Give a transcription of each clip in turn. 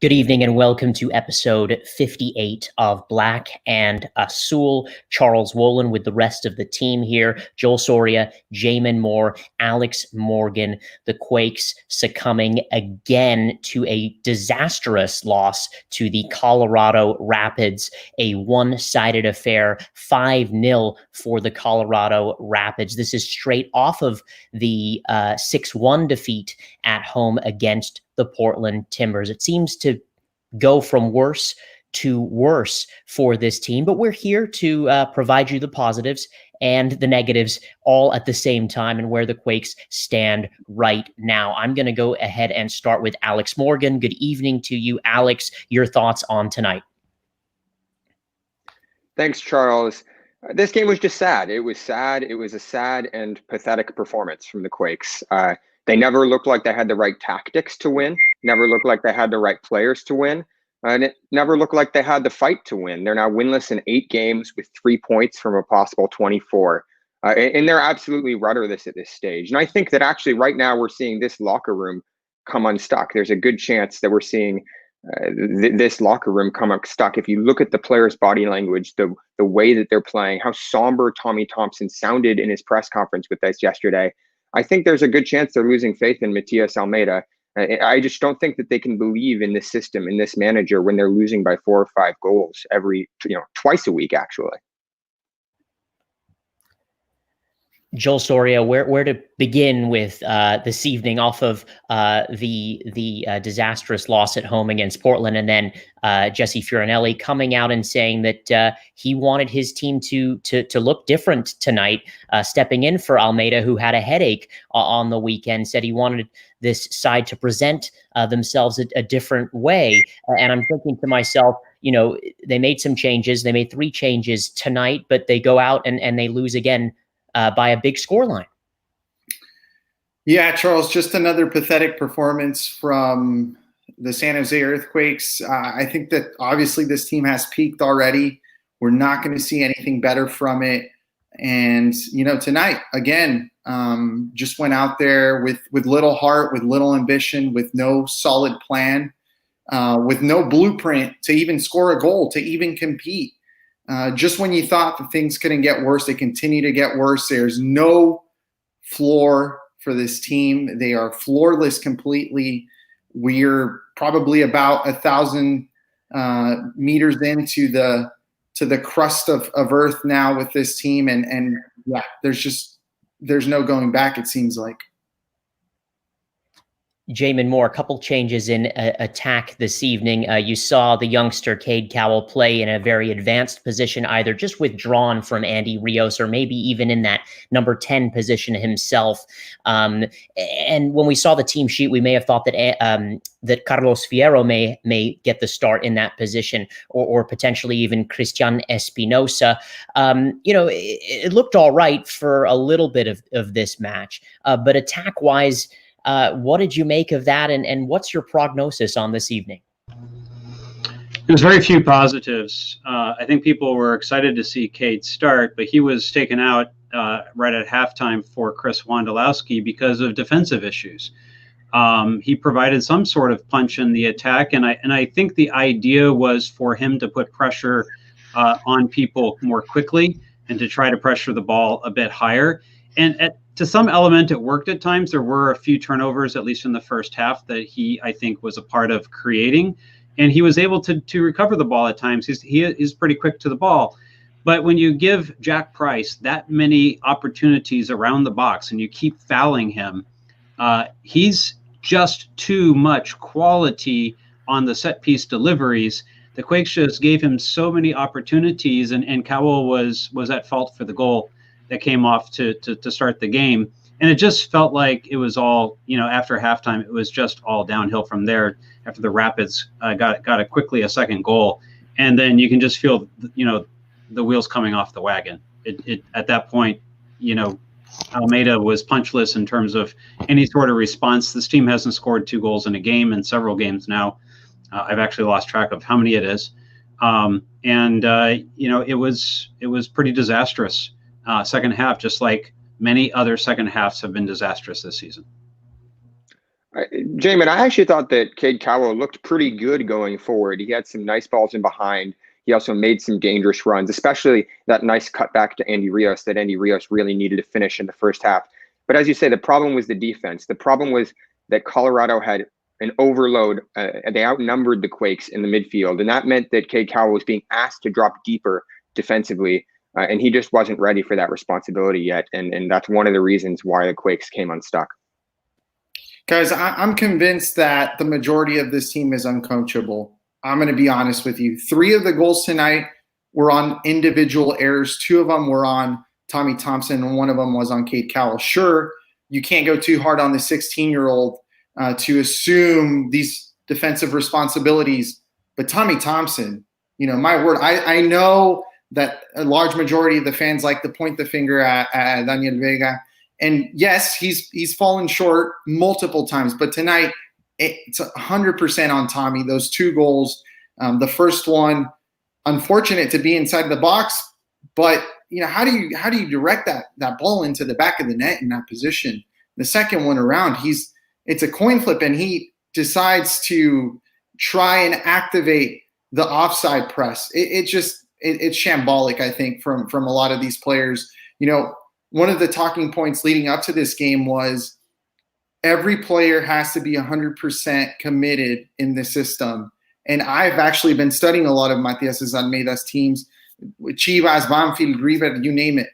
Good evening and welcome to episode 58 of Black and Azul. Charles Wollin with the rest of the team here. Joel Soria, Jamon Moore, Alex Morgan. The Quakes succumbing again to a disastrous loss to the Colorado Rapids. A one-sided affair, 5-0 for the Colorado Rapids. This is straight off of the 6-1 defeat at home against the Portland Timbers. It seems to go from worse to worse for this team, but we're here to provide you the positives and the negatives all at the same time and where the Quakes stand right now. I'm going to go ahead and start with Alex Morgan. Good evening to you, Alex. Your thoughts on tonight? Thanks, Charles. This game was just sad. It was sad. It was a sad and pathetic performance from the Quakes. They never looked like they had the right tactics to win, never looked like they had the right players to win, and it never looked like they had the fight to win. They're now winless in 8 games with 3 points from a possible 24. And they're absolutely rudderless at this stage. And I think that actually right now we're seeing this locker room come unstuck. There's a good chance that we're seeing this locker room come unstuck. If you look at the players' body language, the way that they're playing, how somber Tommy Thompson sounded in his press conference with us yesterday, I think there's a good chance they're losing faith in Matias Almeida. I just don't think that they can believe in this system, in this manager, when they're losing by 4 or 5 goals twice a week, actually. Joel Soria, where to begin with this evening off of the disastrous loss at home against Portland, and then Jesse Fioranelli coming out and saying that he wanted his team to look different tonight, stepping in for Almeida, who had a headache on the weekend, said he wanted this side to present themselves a different way. And I'm thinking to myself, they made some changes. They made 3 changes tonight, but they go out and they lose again by a big scoreline. Yeah, Charles, just another pathetic performance from the San Jose Earthquakes. I think that obviously this team has peaked already. We're not going to see anything better from it. And, tonight, again, just went out there with little heart, with little ambition, with no solid plan, with no blueprint to even score a goal, to even compete. Just when you thought that things couldn't get worse, they continue to get worse. There's no floor for this team. They are floorless completely. We're probably about 1,000 meters into the crust of Earth now with this team, and yeah, there's no going back, it seems like. Jamon Moore, a couple changes in attack this evening. You saw the youngster Cade Cowell play in a very advanced position, either just withdrawn from Andy Rios or maybe even in that number 10 position himself. And when we saw the team sheet, we may have thought that Carlos Fierro may get the start in that position, or potentially even Christian Espinosa. It looked all right for a little bit of this match, but attack-wise, what did you make of that, and what's your prognosis on this evening? There's very few positives. I think people were excited to see Cade start, but he was taken out right at halftime for Chris Wondolowski because of defensive issues. He provided some sort of punch in the attack, and I think the idea was for him to put pressure on people more quickly and to try to pressure the ball a bit higher. And to some element, it worked at times. There were a few turnovers, at least in the first half, that he, I think, was a part of creating. And he was able to recover the ball at times. He is pretty quick to the ball. But when you give Jack Price that many opportunities around the box and you keep fouling him, he's just too much quality on the set-piece deliveries. The Quakes just gave him so many opportunities, and Cowell was at fault for the goal that came off to start the game. And it just felt like it was all, after halftime, it was just all downhill from there after the Rapids got quickly a second goal. And then you can just feel, the wheels coming off the wagon. It at that point, Almeida was punchless in terms of any sort of response. This team hasn't scored 2 goals in a game in several games now. I've actually lost track of how many it is. It was pretty disastrous. Second half, just like many other second halves have been disastrous this season. Jamin, I actually thought that Cade Cowell looked pretty good going forward. He had some nice balls in behind. He also made some dangerous runs, especially that nice cutback to Andy Rios that Andy Rios really needed to finish in the first half. But as you say, the problem was the defense. The problem was that Colorado had an overload. They outnumbered the Quakes in the midfield, and that meant that Cade Cowell was being asked to drop deeper defensively, and he just wasn't ready for that responsibility yet. And that's one of the reasons why the Quakes came unstuck. Guys, I'm convinced that the majority of this team is uncoachable. I'm going to be honest with you. 3 of the goals tonight were on individual errors. 2 of them were on Tommy Thompson, and 1 of them was on Cade Cowell. Sure, you can't go too hard on the 16-year-old to assume these defensive responsibilities. But Tommy Thompson, my word, I know that a large majority of the fans like to point the finger at Daniel Vega. And yes, he's fallen short multiple times, but tonight it's 100% on Tommy. Those 2 goals, the first one, unfortunate to be inside the box, but how do you direct that ball into the back of the net in that position? The second one around, it's a coin flip, and he decides to try and activate the offside press. It's shambolic, I think, from a lot of these players. One of the talking points leading up to this game was every player has to be 100% committed in the system. And I've actually been studying a lot of Matias Almeida's teams, Chivas, Banfield, River, you name it.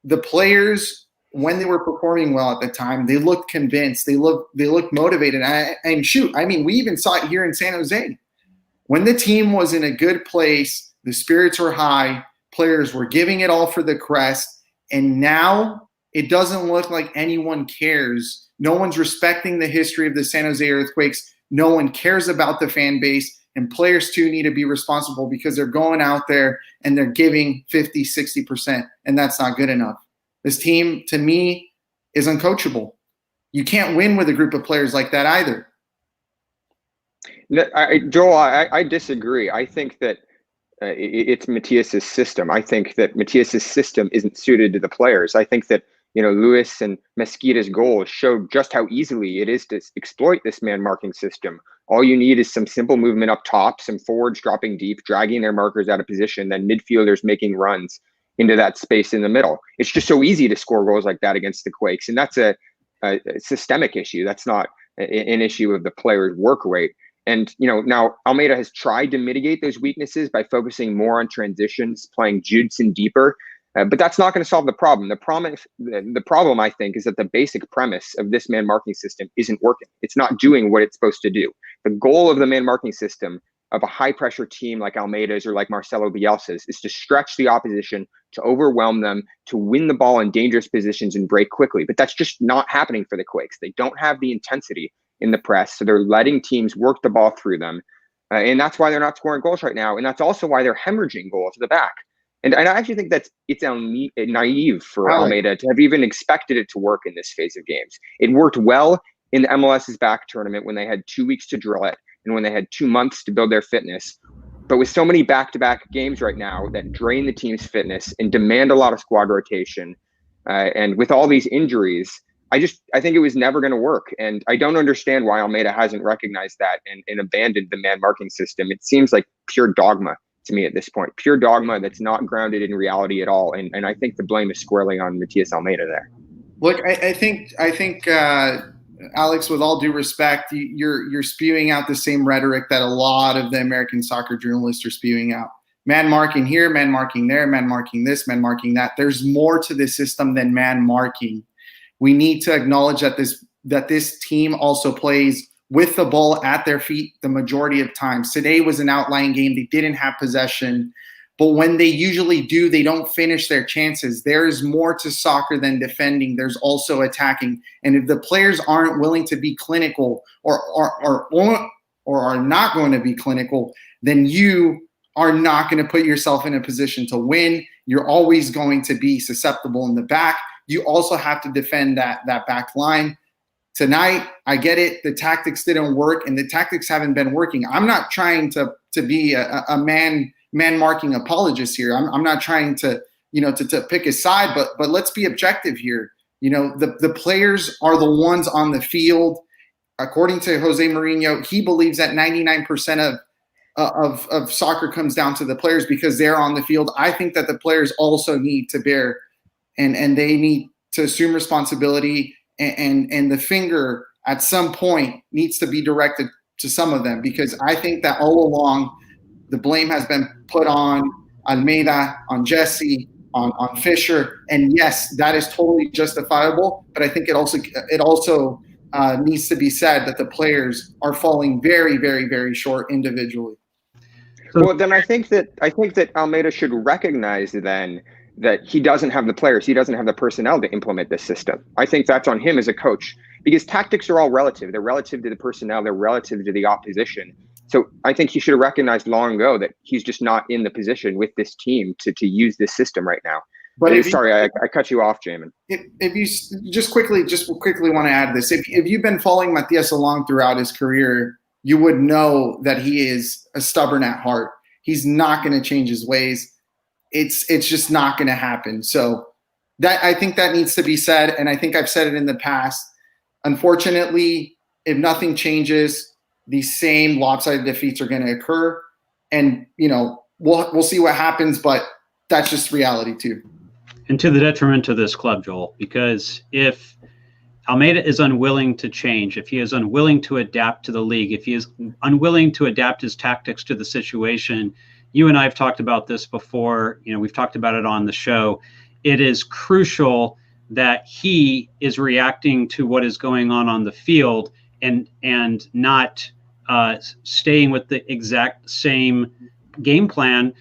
The players, when they were performing well at the time, they looked convinced. They looked motivated. And shoot, we even saw it here in San Jose. When the team was in a good place, the spirits were high, players were giving it all for the crest. And now it doesn't look like anyone cares. No one's respecting the history of the San Jose Earthquakes. No one cares about the fan base. And players, too, need to be responsible because they're going out there and they're giving 50, 60%. And that's not good enough. This team, to me, is uncoachable. You can't win with a group of players like that either. Joel, I disagree. I think that it's Matias's system. I think that Matias's system isn't suited to the players. I think that Luis and Mesquita's goals showed just how easily it is to exploit this man marking system. All you need is some simple movement up top, some forwards dropping deep, dragging their markers out of position, then midfielders making runs into that space in the middle. It's just so easy to score goals like that against the Quakes, and that's a systemic issue. That's not an issue of the player's work rate. And, now Almeida has tried to mitigate those weaknesses by focusing more on transitions, playing Judson deeper. But that's not going to solve the problem. The problem, I think, is that the basic premise of this man marking system isn't working. It's not doing what it's supposed to do. The goal of the man marking system of a high pressure team like Almeida's or like Marcelo Bielsa's is to stretch the opposition, to overwhelm them, to win the ball in dangerous positions and break quickly. But that's just not happening for the Quakes. They don't have the intensity in the press, so they're letting teams work the ball through them, and that's why they're not scoring goals right now, and that's also why they're hemorrhaging goals to the back. And I actually think it's naive for Almeida to have even expected it to work in this phase of games. It worked well in the MLS's back tournament when they had 2 weeks to drill it and when they had 2 months to build their fitness. But with so many back-to-back games right now that drain the team's fitness and demand a lot of squad rotation, and with all these injuries, I think it was never going to work. And I don't understand why Almeida hasn't recognized that and abandoned the man marking system. It seems like pure dogma to me at this point, pure dogma that's not grounded in reality at all. And I think the blame is squarely on Matias Almeida there. Look, I think Alex, with all due respect, you're spewing out the same rhetoric that a lot of the American soccer journalists are spewing out. Man marking here, man marking there, man marking this, man marking that. There's more to this system than man marking. We need to acknowledge that this team also plays with the ball at their feet the majority of times. Today was an outlying game. They didn't have possession. But when they usually do, they don't finish their chances. There is more to soccer than defending. There's also attacking. And if the players aren't willing to be clinical or are not going to be clinical, then you are not going to put yourself in a position to win. You're always going to be susceptible in the back. You also have to defend that back line. Tonight, I get it. The tactics didn't work, and the tactics haven't been working. I'm not trying to be a man marking apologist here. I'm not trying to pick a side, but let's be objective here. The players are the ones on the field. according to Jose Mourinho, he believes that 99% of soccer comes down to the players because they're on the field. I think that the players also need to bear and they need to assume responsibility, and the finger at some point needs to be directed to some of them, because I think that all along the blame has been put on Almeida, on Jesse, on Fisher, and yes, that is totally justifiable. But I think it also needs to be said that the players are falling very, very, very short individually. Well, then I think that Almeida should recognize then that he doesn't have the players, he doesn't have the personnel to implement this system. I think that's on him as a coach, because tactics are all relative. They're relative to the personnel, they're relative to the opposition. So I think he should have recognized long ago that he's just not in the position with this team to use this system right now. But I cut you off, Jamon. If you just quickly want to add this, if you've been following Matias along throughout his career, you would know that he is a stubborn at heart. He's not going to change his ways. It's just not going to happen. So that, I think that needs to be said, and I think I've said it in the past. Unfortunately, if nothing changes, these same lopsided defeats are going to occur, and we'll see what happens, but that's just reality too. And to the detriment to this club, Joel, because if Almeida is unwilling to change, if he is unwilling to adapt to the league, if he is unwilling to adapt his tactics to the situation, you and I have talked about this before, we've talked about it on the show. It is crucial that he is reacting to what is going on the field and not staying with the exact same game plan.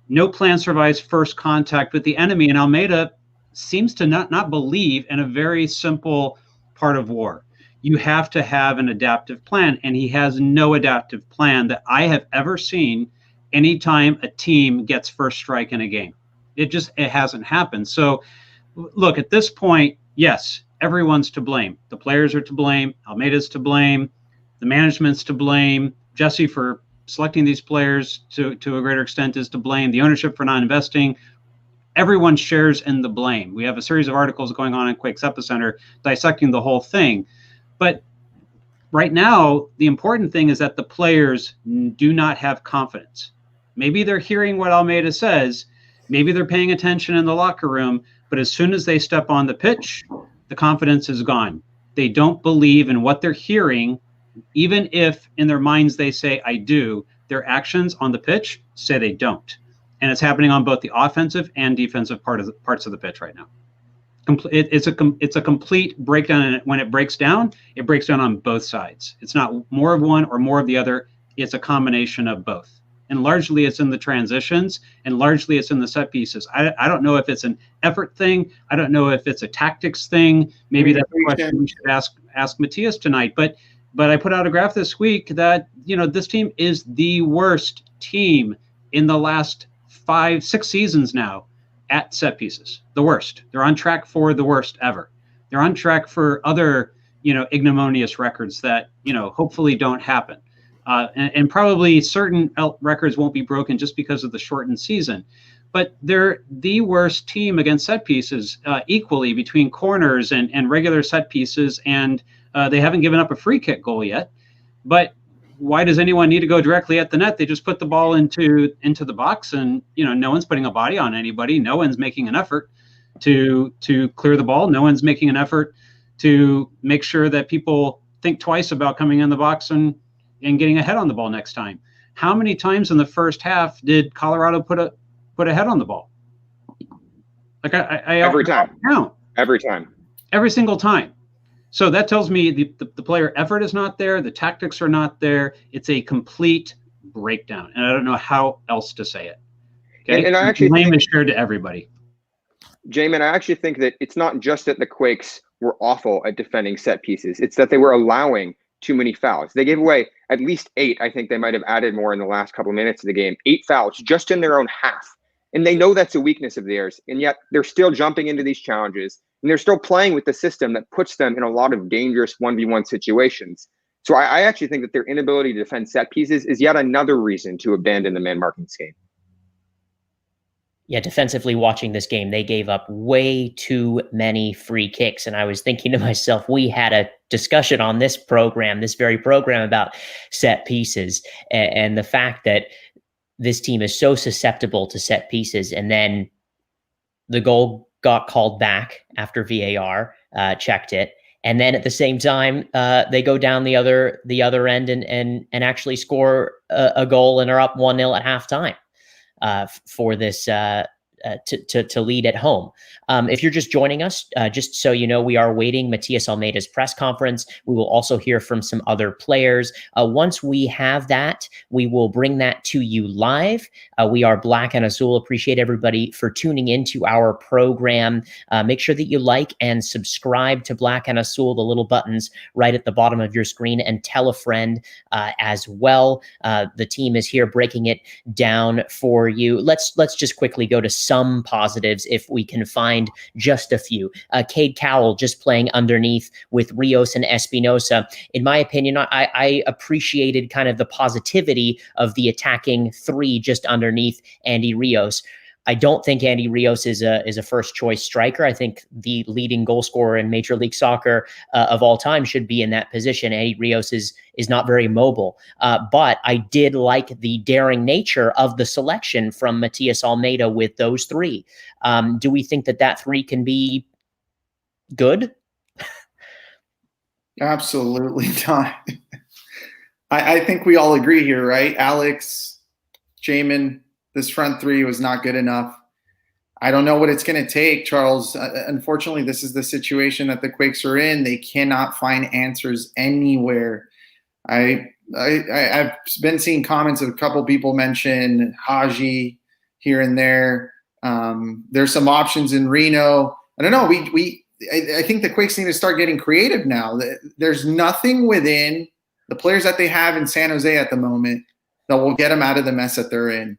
No plan survives first contact with the enemy, and Almeida seems to not believe in a very simple part of war. You have to have an adaptive plan, and he has no adaptive plan that I have ever seen anytime a team gets first strike in a game. It hasn't happened. So look, at this point, yes, everyone's to blame. The players are to blame. Almeida's to blame. The management's to blame. Jesse for selecting these players to a greater extent is to blame. The ownership for not investing. Everyone shares in the blame. We have a series of articles going on in Quakes Epicenter dissecting the whole thing. But right now, the important thing is that the players do not have confidence. Maybe they're hearing what Almeida says. Maybe they're paying attention in the locker room. But as soon as they step on the pitch, the confidence is gone. They don't believe in what they're hearing, even if in their minds they say, I do. Their actions on the pitch say they don't. And it's happening on both the offensive and defensive parts of the pitch right now. It's a complete breakdown, and when it breaks down on both sides. It's not more of one or more of the other. It's a combination of both. And largely it's in the transitions, and largely it's in the set pieces. I don't know if it's an effort thing. I don't know if it's a tactics thing. Maybe that's a question we should ask Matias tonight. But I put out a graph this week that, this team is the worst team in the last 5-6 seasons now at set pieces. The worst. They're on track for the worst ever. They're on track for other, ignominious records that, hopefully don't happen. And probably certain records won't be broken just because of the shortened season. But they're the worst team against set pieces, equally between corners and regular set pieces. And they haven't given up a free kick goal yet. But why does anyone need to go directly at the net? They just put the ball into the box, and no one's putting a body on anybody. No one's making an effort to clear the ball. No one's making an effort to make sure that people think twice about coming in the box and getting a head on the ball next time. How many times in the first half did Colorado put a head on the ball? Like I every time. Count. Every time. Every single time. So that tells me the player effort is not there. The tactics are not there. It's a complete breakdown. And I don't know how else to say it. Okay? And I actually blame is shared to everybody. Jamon, I actually think that it's not just that the Quakes were awful at defending set pieces. It's that they were allowing too many fouls. They gave away at least 8. I think they might have added more in the last couple of minutes of the game. 8 fouls just in their own half. And they know that's a weakness of theirs. And yet they're still jumping into these challenges. And they're still playing with the system that puts them in a lot of dangerous 1v1 situations. So I actually think that their inability to defend set pieces is yet another reason to abandon the man marking scheme. Yeah, defensively watching this game, they gave up way too many free kicks. And I was thinking to myself, we had a discussion on this program, this very program, about set pieces and the fact that this team is so susceptible to set pieces. And then the goal got called back after VAR checked it. And then at the same time, they go down the other end and actually score a goal and are up 1-0 at halftime for this to lead at home. If you're just joining us, just so you know, we are waiting Matias Almeida's press conference. We will also hear from some other players. Once we have that, we will bring that to you live. We are Black and Azul. Appreciate everybody for tuning into our program. Make sure that you like and subscribe to Black and Azul, the little buttons right at the bottom of your screen, and tell a friend as well. The team is here breaking it down for you. Let's just quickly go to some positives if we can find just a few. Cade Cowell just playing underneath with Rios and Espinosa. In my opinion, I appreciated kind of the positivity of the attacking three just underneath Andy Rios. I don't think Andy Rios is a first choice striker. I think the leading goal scorer in Major League Soccer of all time should be in that position. Andy Rios is not very mobile, but I did like the daring nature of the selection from Matias Almeida with those three. Do we think that three can be good? Absolutely not. I think we all agree here, right? Alex, Jamon, this front three was not good enough. I don't know what it's going to take, Charles. Unfortunately, this is the situation that the Quakes are in. They cannot find answers anywhere. I've been seeing comments of a couple people mention Haji here and there. There's some options in Reno. I don't know. I think the Quakes need to start getting creative now. There's nothing within the players that they have in San Jose at the moment that will get them out of the mess that they're in.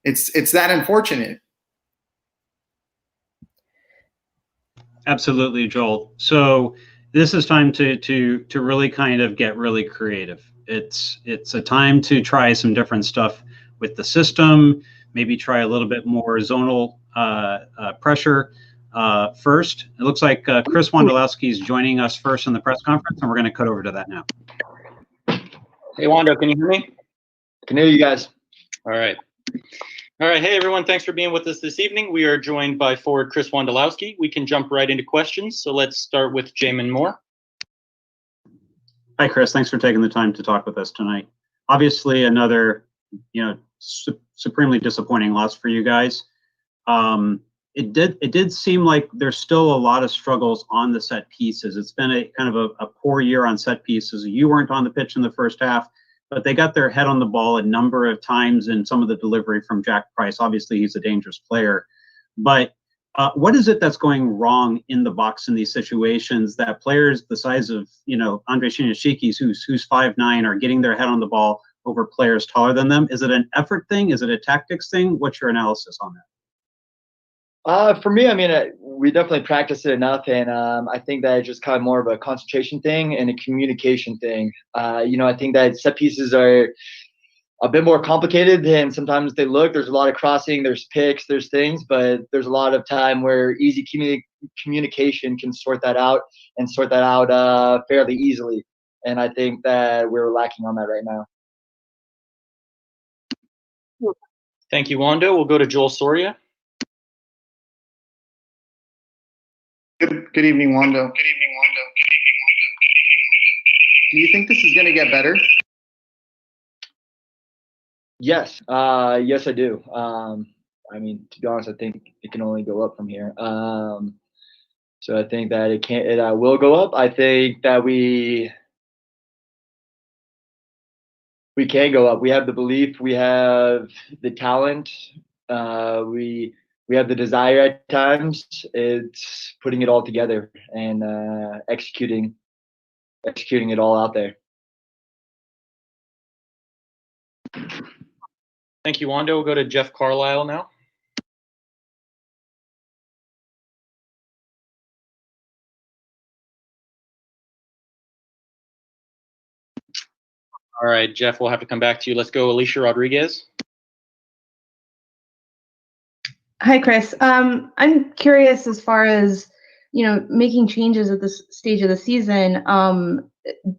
It's that unfortunate. Absolutely, Joel. So this is time to really kind of get really creative. It's a time to try some different stuff with the system. Maybe try a little bit more zonal pressure first. It looks like Chris Wondolowski is joining us first in the press conference, and we're going to cut over to that now. Hey, Wando, can you hear me? I can hear you guys. All right. All right. Hey, everyone. Thanks for being with us this evening. We are joined by forward Chris Wondolowski. We can jump right into questions. So let's start with Jamon Moore. Hi, Chris. Thanks for taking the time to talk with us tonight. Obviously, another, supremely disappointing loss for you guys. It did seem like there's still a lot of struggles on the set pieces. It's been a kind of a poor year on set pieces. You weren't on the pitch in the first half, but they got their head on the ball a number of times in some of the delivery from Jack Price. Obviously, he's a dangerous player. But what is it that's going wrong in the box in these situations that players the size of, Andre Shinyashikis, who's 5'9", are getting their head on the ball over players taller than them? Is it an effort thing? Is it a tactics thing? What's your analysis on that? For me, we definitely practice it enough, and I think that it's just kind of more of a concentration thing and a communication thing. I think that set pieces are a bit more complicated than sometimes they look. There's a lot of crossing, there's picks, there's things, but there's a lot of time where easy communication can sort that out fairly easily. And I think that we're lacking on that right now. Thank you, Wando. We'll go to Joel Soria. Good evening, Wando. Do you think this is going to get better? Yes. Yes, I do. To be honest, I think it can only go up from here. So I think that it will go up. I think that we can go up. We have the belief. We have the talent. We have the desire at times. It's putting it all together and executing it all out there. Thank you, Wando. We'll go to Jeff Carlisle now. All right, Jeff, we'll have to come back to you. Let's go Alicia Rodriguez. Hi, Chris. I'm curious as far as, making changes at this stage of the season.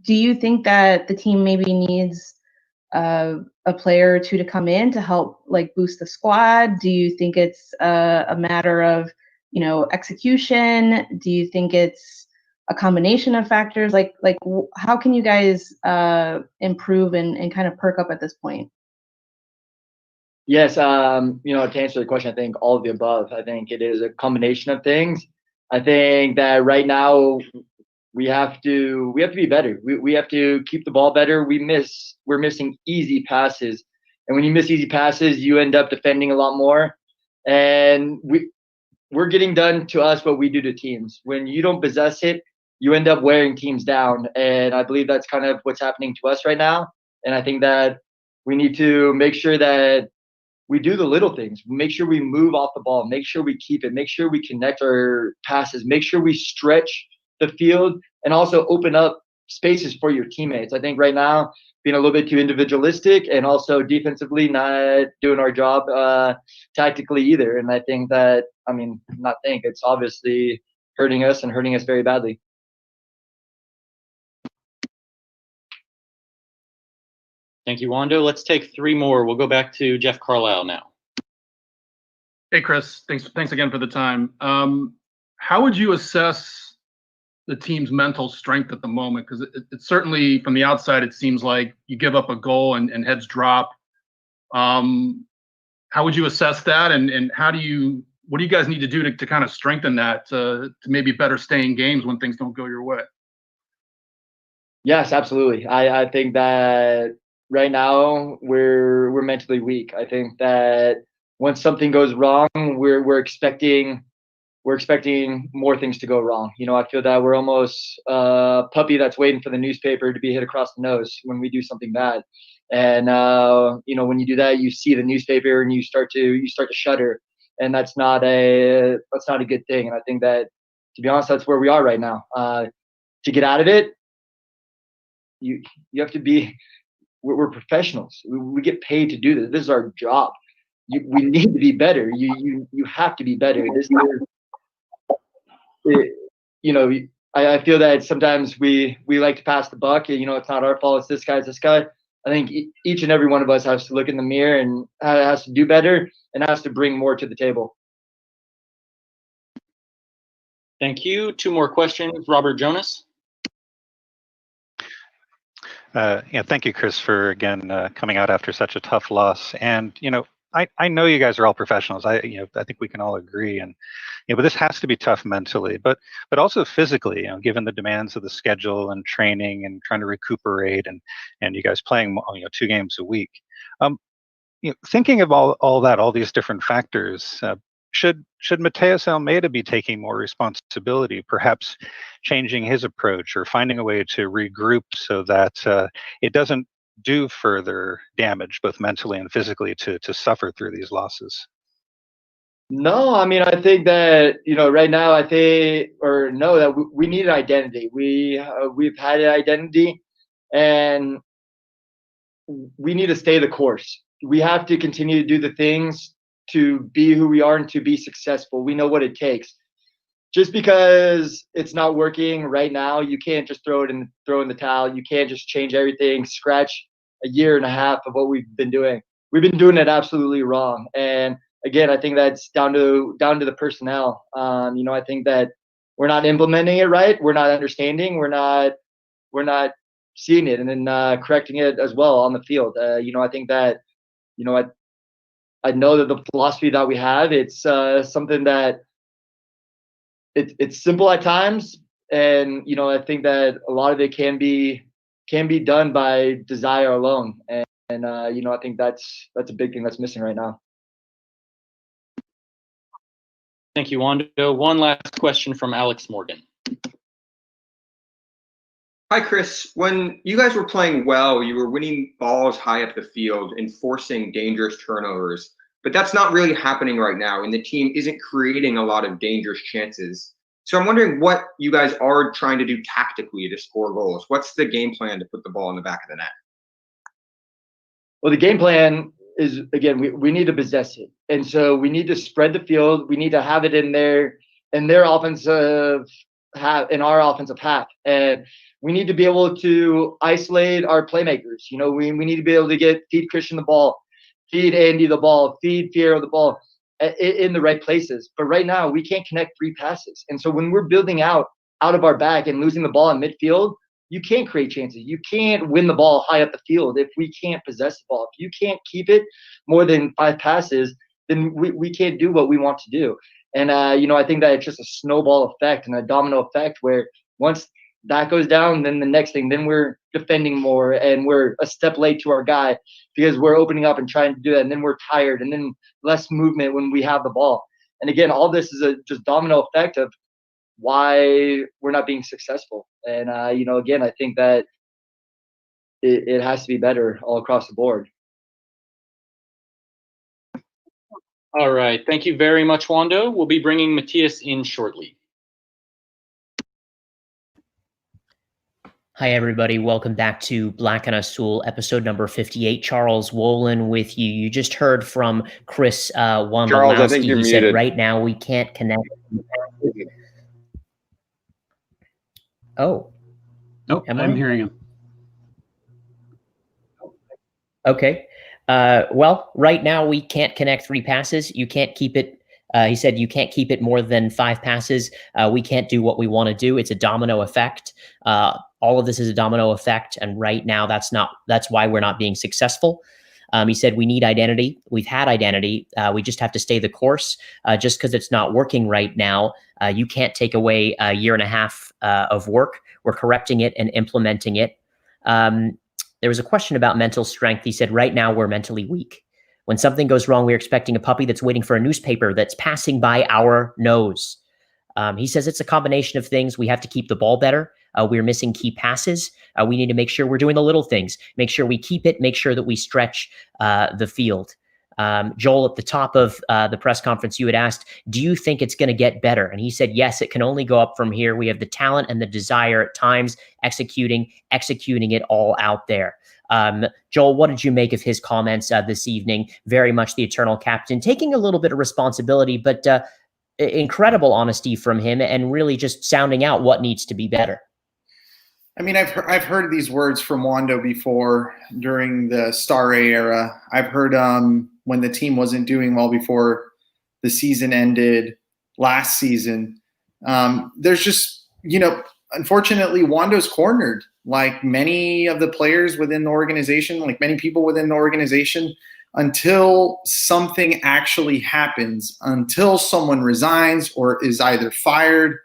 Do you think that the team maybe needs a player or two to come in to help like boost the squad? Do you think it's a matter of, execution? Do you think it's a combination of factors? How can you guys improve and kind of perk up at this point? Yes, to answer the question, I think all of the above. I think it is a combination of things. I think that right now we have to be better. We have to keep the ball better. We're missing easy passes, and when you miss easy passes, you end up defending a lot more. And we're getting done to us what we do to teams. When you don't possess it, you end up wearing teams down, and I believe that's kind of what's happening to us right now. And I think that we need to make sure that we do the little things. Make sure we move off the ball. Make sure we keep it. Make sure we connect our passes. Make sure we stretch the field and also open up spaces for your teammates. I think right now, being a little bit too individualistic and also defensively not doing our job tactically either. And I think that, it's obviously hurting us and hurting us very badly. Thank you, Wando. Let's take 3 more. We'll go back to Jeff Carlisle now. Hey, Chris. Thanks again for the time. How would you assess the team's mental strength at the moment? Because it certainly, from the outside, it seems like you give up a goal and heads drop. How would you assess that? And what do you guys need to do to kind of strengthen that to maybe better stay in games when things don't go your way? Yes, absolutely. I think that right now we're mentally weak. I think that once something goes wrong, we're expecting more things to go wrong. I feel that we're almost a puppy that's waiting for the newspaper to be hit across the nose when we do something bad. And when you do that, you see the newspaper and you start to shudder, and that's not a good thing. And I think that, to be honest, that's where we are right now. To get out of it, you have to be. We're professionals. We get paid to do this. This is our job. We need to be better. You have to be better. I feel that sometimes we like to pass the buck. It's not our fault. It's this guy. It's this guy. I think each and every one of us has to look in the mirror and has to do better and has to bring more to the table. Thank you. 2 more questions. Robert Jonas. Thank you, Chris, for again coming out after such a tough loss. And I know you guys are all professionals. I think we can all agree. And but this has to be tough mentally, but also physically. Given the demands of the schedule and training and trying to recuperate, and you guys playing 2 games a week. Thinking of all these different factors. Should Mateus Almeida be taking more responsibility, perhaps changing his approach or finding a way to regroup so that it doesn't do further damage, both mentally and physically, to suffer through these losses? No, I think that right now that we need an identity. We've had an identity, and we need to stay the course. We have to continue to do the things to be who we are and to be successful. We know what it takes. Just because it's not working right now, you can't just throw in the towel. You can't just change everything, scratch a year and a half of what we've been doing. We've been doing it absolutely wrong. And again, I think that's down to the personnel. I think that we're not implementing it right. We're not understanding. We're not seeing it and then correcting it as well on the field. I think that I know that the philosophy that we have, it's something that it's simple at times, and I think that a lot of it can be done by desire alone, and I think that's a big thing that's missing right now. Thank you, Wando. One last question from Alex Morgan. Hi, Chris. When you guys were playing well, you were winning balls high up the field and forcing dangerous turnovers. But that's not really happening right now, and the team isn't creating a lot of dangerous chances. So I'm wondering what you guys are trying to do tactically to score goals. What's the game plan to put the ball in the back of the net? Well, the game plan is, again, we need to possess it. And so we need to spread the field. We need to have it in their offensive half, in our offensive half. And we need to be able to isolate our playmakers. You know, we need to be able to feed Christian the ball, feed Andy the ball, feed Fierro the ball in the right places. But right now we can't connect 3 passes. And so when we're building out of our back and losing the ball in midfield, you can't create chances. You can't win the ball high up the field if we can't possess the ball. If you can't keep it more than 5 passes, then we can't do what we want to do. And, you know, I think that it's just a snowball effect and a domino effect where once that goes down, then the next thing, then we're defending more and we're a step late to our guy because we're opening up and trying to do that. And then we're tired and then less movement when we have the ball. And again, all this is a just domino effect of why we're not being successful. And, you know, again, I think that it has to be better all across the board. All right. Thank you very much, Wando. We'll be bringing Matthias in shortly. Hi, everybody. Welcome back to Black and Azul, episode number 58. Charles Wollin with you. You just heard from Chris Wondolowski. Charles, I think you're he muted. said right now we can't connect. Oh. Nope, I'm hearing him. Okay. Well, right now we can't connect 3 passes. You can't keep it. He said you can't keep it more than 5 passes. We can't do what we want to do. It's a domino effect. All of this is a domino effect. And right now that's why we're not being successful. He said we need identity. We've had identity. We just have to stay the course. Just because it's not working right now, you can't take away a year and a half of work. We're correcting it and implementing it. There was a question about mental strength. He said, right now we're mentally weak. When something goes wrong, we're expecting a puppy that's waiting for a newspaper that's passing by our nose. He says it's a combination of things. We have to keep the ball better. We're missing key passes. We need to make sure we're doing the little things. Make sure we keep it. Make sure that we stretch the field. Joel, at the top of the press conference, you had asked, do you think it's going to get better? And he said, yes, it can only go up from here. We have the talent and the desire at times, executing it all out there. Joel, what did you make of his comments this evening? Very much the eternal captain, taking a little bit of responsibility, but incredible honesty from him and really just sounding out what needs to be better. I mean, I've heard these words from Wando before during the Star A era. I've heard when the team wasn't doing well before the season ended last season. There's just, you know, unfortunately, Wando's cornered, like many of the players within the organization, like many people within the organization, until something actually happens, until someone resigns or is either fired.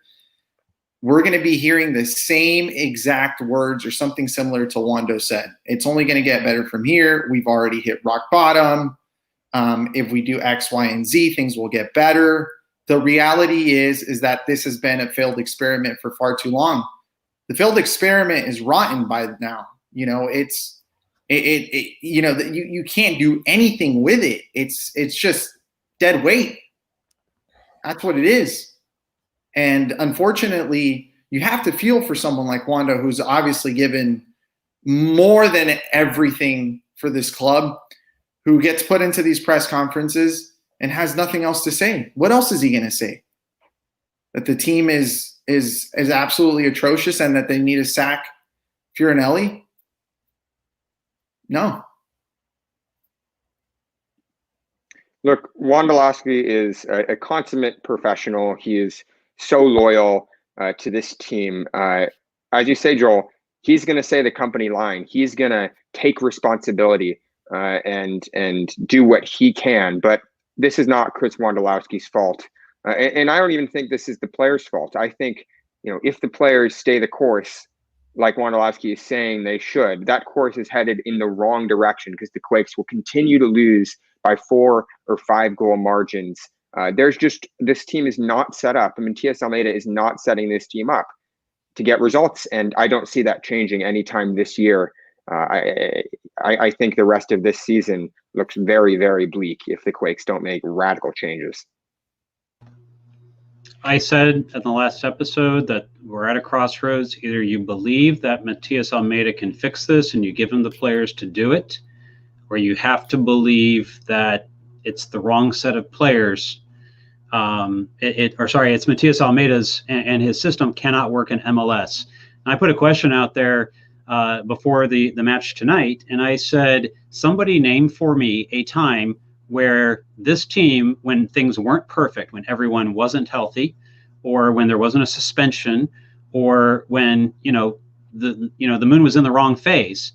We're going to be hearing the same exact words or something similar to Wando said. It's only going to get better from here. We've already hit rock bottom. If we do X, Y, and Z, things will get better. The reality is that this has been a failed experiment for far too long. The failed experiment is rotten by now. You know, you know, you can't do anything with it. It's just dead weight. That's what it is. And unfortunately, you have to feel for someone like Wando, who's obviously given more than everything for this club, who gets put into these press conferences and has nothing else to say. What else is he going to say? That the team is absolutely atrocious and that they need to sack Fiorinelli? No. Look, Wondolowski is a consummate professional. He is so loyal to this team. As you say, Joel, he's going to say the company line. He's going to take responsibility and do what he can. But this is not Chris Wondolowski's fault. And I don't even think this is the players' fault. I think, you know, if the players stay the course, like Wondolowski is saying they should, that course is headed in the wrong direction because the Quakes will continue to lose by 4 or 5 goal margins. This team is not set up. I mean, T.S. Almeida is not setting this team up to get results, and I don't see that changing anytime this year. I think the rest of this season looks very, very bleak if the Quakes don't make radical changes. I said in the last episode that we're at a crossroads. Either you believe that Matias Almeida can fix this and you give him the players to do it, where you have to believe that it's the wrong set of players. It's Matias Almeida's and his system cannot work in MLS. And I put a question out there before the match tonight, and I said, somebody name for me a time where this team, when things weren't perfect, when everyone wasn't healthy, or when there wasn't a suspension, or when the moon was in the wrong phase,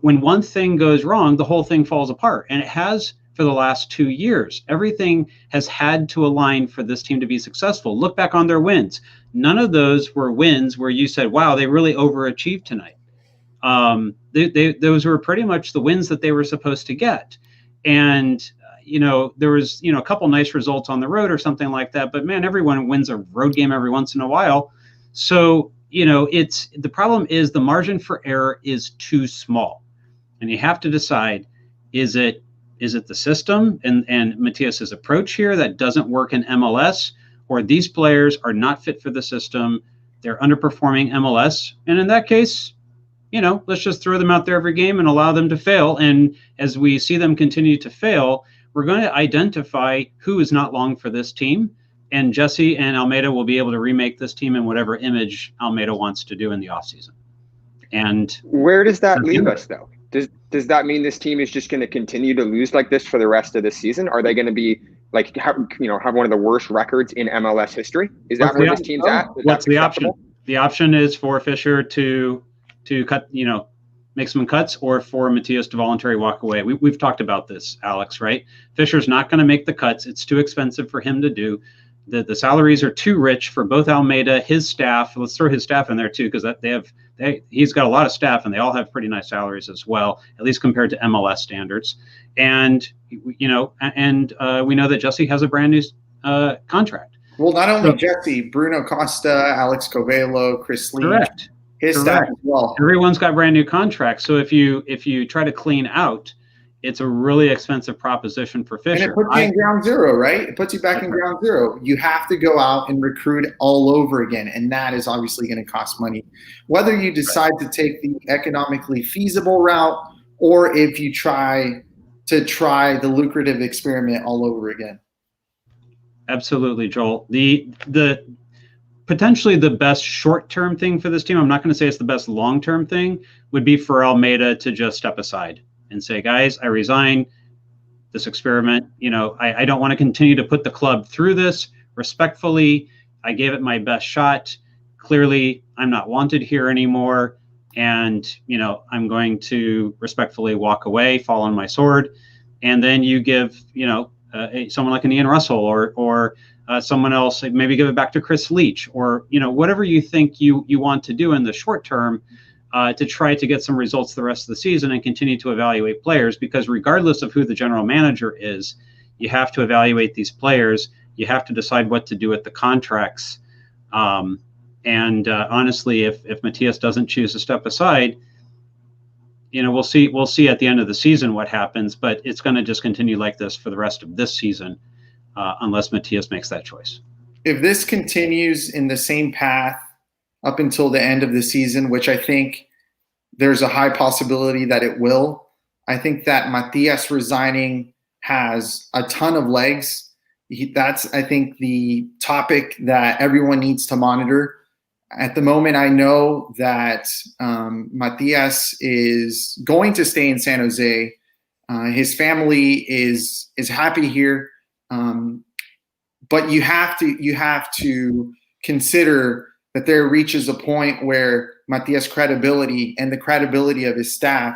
when one thing goes wrong, the whole thing falls apart, and it has for the last 2 years. Everything has had to align for this team to be successful. Look back on their wins. None of those were wins where you said, wow, they really overachieved tonight. Those were pretty much the wins that they were supposed to get. And, there was, a couple nice results on the road or something like that. But, man, everyone wins a road game every once in a while. So, the problem is the margin for error is too small. And you have to decide, is it the system and Matias's approach here that doesn't work in MLS, or these players are not fit for the system, they're underperforming MLS, and in that case, let's just throw them out there every game and allow them to fail. And as we see them continue to fail, we're going to identify who is not long for this team, and Jesse and Almeida will be able to remake this team in whatever image Almeida wants to do in the offseason. And where does that leave us, though? Does that mean this team is just going to continue to lose like this for the rest of the season? Are they going to be have one of the worst records in MLS history? Is that where this team's at? What's the option? The option is for Fisher to cut, make some cuts, or for Matias to voluntarily walk away. We've talked about this, Alex, right? Fisher's not going to make the cuts. It's too expensive for him to do. The salaries are too rich for both Almeida, his staff. Let's throw his staff in there too, because he's got a lot of staff, and they all have pretty nice salaries as well, at least compared to MLS standards. And we know that Jesse has a brand new contract. Well, not only Jesse, Bruno Costa, Alex Covello, Chris Lee, correct, his staff as well. Everyone's got brand new contracts. So if you try to clean out, it's a really expensive proposition for Fisher. And it puts you in ground zero, right? It puts you back in ground zero. You have to go out and recruit all over again, and that is obviously going to cost money. Whether you decide to take the economically feasible route, or if you try the lucrative experiment all over again. Absolutely, Joel. The potentially the best short-term thing for this team, I'm not going to say it's the best long-term thing, would be for Almeida to just step aside and say, guys, I resign this experiment. I don't want to continue to put the club through this. Respectfully, I gave it my best shot. Clearly, I'm not wanted here anymore. And, I'm going to respectfully walk away, fall on my sword. And then you give, someone like an Ian Russell or someone else, maybe give it back to Chris Leach, or, whatever you think you want to do in the short term, to try to get some results the rest of the season and continue to evaluate players, because regardless of who the general manager is, you have to evaluate these players. You have to decide what to do with the contracts. Honestly, if Matias doesn't choose to step aside, we'll see at the end of the season what happens, but it's going to just continue like this for the rest of this season, unless Matias makes that choice. If this continues in the same path up until the end of the season, which I think there's a high possibility that it will, I think that Matias resigning has a ton of legs. That's, I think, the topic that everyone needs to monitor. At the moment, I know that Matias is going to stay in San Jose. His family is happy here, but you have to consider that there reaches a point where Matias' credibility and the credibility of his staff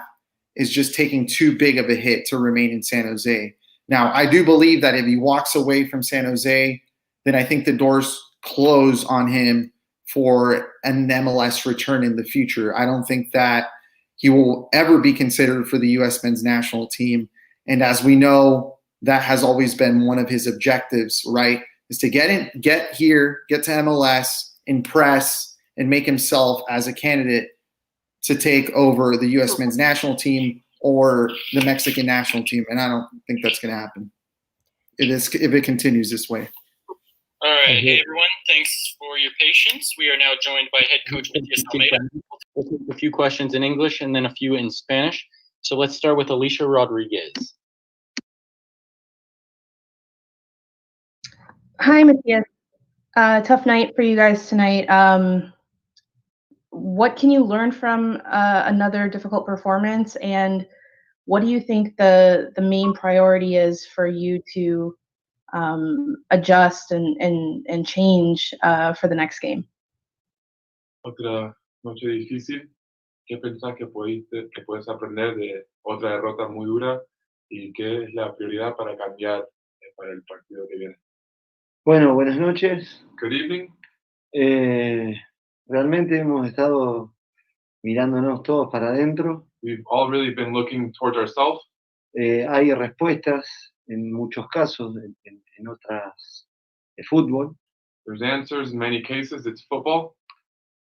is just taking too big of a hit to remain in San Jose. Now, I do believe that if he walks away from San Jose, then I think the doors close on him for an MLS return in the future. I don't think that he will ever be considered for the U.S. men's national team. And as we know, that has always been one of his objectives, right? Is to get here, get to MLS, impress, and make himself as a candidate to take over the U.S. men's national team or the Mexican national team. And I don't think that's going to happen if it continues this way. All right. Hey, everyone. Thanks for your patience. We are now joined by head coach Matias Almeida. We'll take a few questions in English and then a few in Spanish. So let's start with Alicia Rodriguez. Hi, Matthias. Tough night for you guys tonight. What can you learn from another difficult performance, and what do you think the main priority is for you to adjust and change for the next game? Otra noche difícil. ¿Qué pensás que puedes aprender de otra derrota muy dura y qué es la prioridad para cambiar para el partido que viene? Bueno, buenas noches. Good evening. Realmente hemos estado mirándonos todos para adentro. We've all really been looking towards ourselves. Hay respuestas en muchos casos, en otras de fútbol. There's answers in many cases. It's football.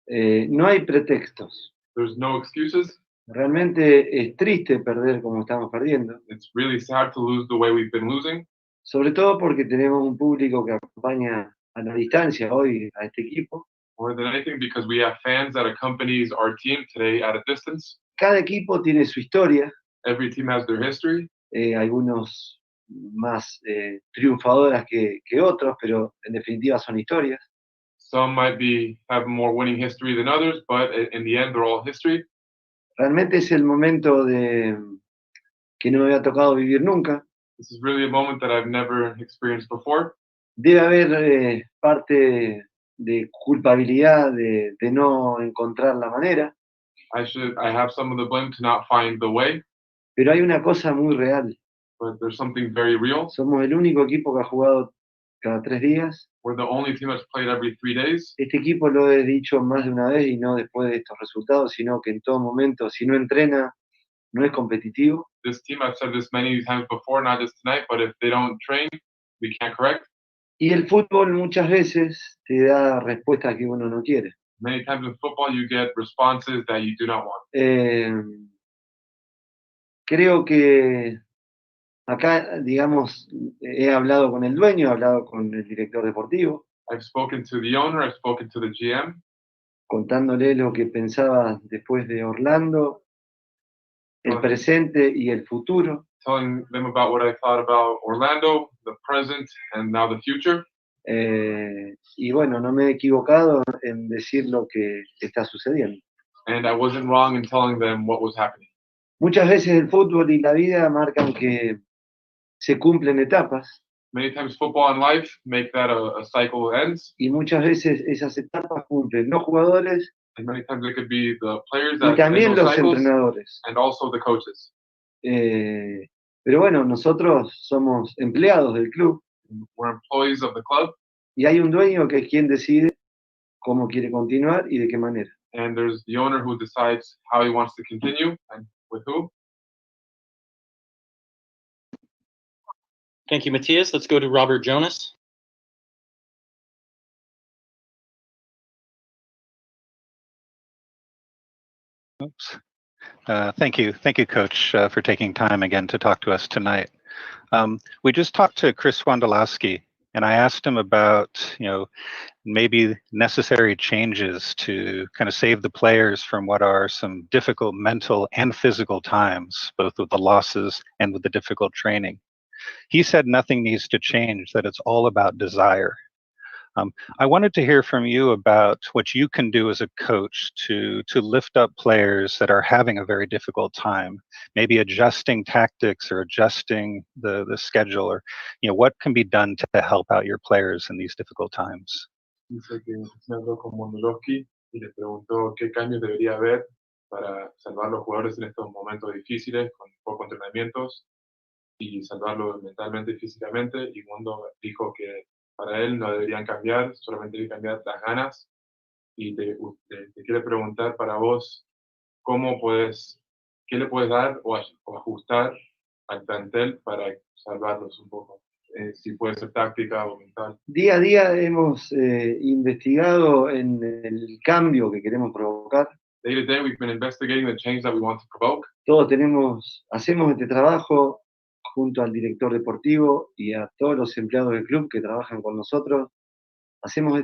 No hay pretextos. There's no excuses. Realmente es triste perder como estamos perdiendo. It's really sad to lose the way we've been losing. Sobre todo porque tenemos un público que acompaña a la distancia hoy a este equipo. More than anything, because we have fans that accompanies our team today at a distance. Cada equipo tiene su historia. Every team has their history. Algunos más triunfadoras que otros, pero en definitiva son historias. Some might have more winning history than others, but in the end, they're all history. Realmente es el momento que no me había tocado vivir nunca. This is really a moment that I've never experienced before. Debe haber parte de culpabilidad de no encontrar la manera. I have some of the blame to not find the way. Pero hay una cosa muy real. But there's something very real. Somos el único equipo que ha jugado cada 3 días. We're the only team that's played every 3 days. Este equipo lo he dicho más de una vez y no después de estos resultados, sino que en todo momento, si no entrena, no es competitivo. This team, I've said this many times before, not just tonight, but if they don't train, we can't correct. Y el fútbol muchas veces te da respuestas que uno no quiere. Many times in football, you get responses that you do not want. Creo que acá, digamos, he hablado con el dueño, he hablado con el director deportivo. I've spoken to the owner, I've spoken to the GM. Contándole lo que pensaba después de Orlando, el presente y el futuro. Telling them about what I thought about Orlando, the present, and now the future. Y bueno, no me he equivocado en decir lo que está sucediendo. And I wasn't wrong in telling them what was happening. Muchas veces el fútbol y la vida marcan que se cumplen etapas. Many times football and life make that a cycle ends. Y muchas veces esas etapas cumplen los jugadores and many times it could be the players y that también los cycles, entrenadores. and also the coaches. Pero bueno, nosotros somos empleados del club. We're employees of the club. Y hay un dueño que es quien decide cómo quiere continuar y de qué manera. And there's the owner who decides how he wants to continue and with who. Thank you, Matthias. Let's go to Robert Jonas. Oops. Thank you, Coach, for taking time again to talk to us tonight. We just talked to Chris Wondolowski, and I asked him about, maybe necessary changes to kind of save the players from what are some difficult mental and physical times, both with the losses and with the difficult training. He said nothing needs to change, that it's all about desire. I wanted to hear from you about what you can do as a coach to lift up players that are having a very difficult time, maybe adjusting tactics or adjusting the schedule, or what can be done to help out your players in these difficult times. Dice que se habló con Wondolowski y le preguntó qué cambios debería haber para salvar a los jugadores en estos momentos difíciles con pocos entrenamientos y salvarlos mentalmente y físicamente. Y Wondo dijo que para él no deberían cambiar, solamente deben cambiar las ganas. Y te quiere preguntar para vos, ¿qué le puedes dar o ajustar al plantel para salvarlos un poco? Si puede ser táctica o mental. Día a día hemos investigado en el cambio que queremos provocar. Day to day we've been investigating the change that we want to provoke. Todos hacemos este trabajo junto al director deportivo y a todos los empleados del club que trabajan con nosotros. Hacemos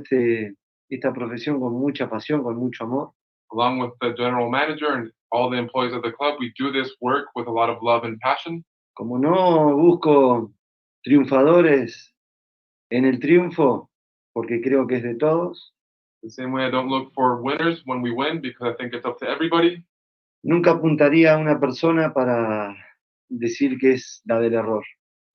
esta profesión con mucha pasión, con mucho amor. Along with the general manager and all the employees of the club, we do this work with a lot of love and passion. Como no busco triunfadores en el triunfo, porque creo que es de todos, The same way I don't look for winners when we win because I think it's up to everybody. nunca apuntaría a una persona para decir que es la del error.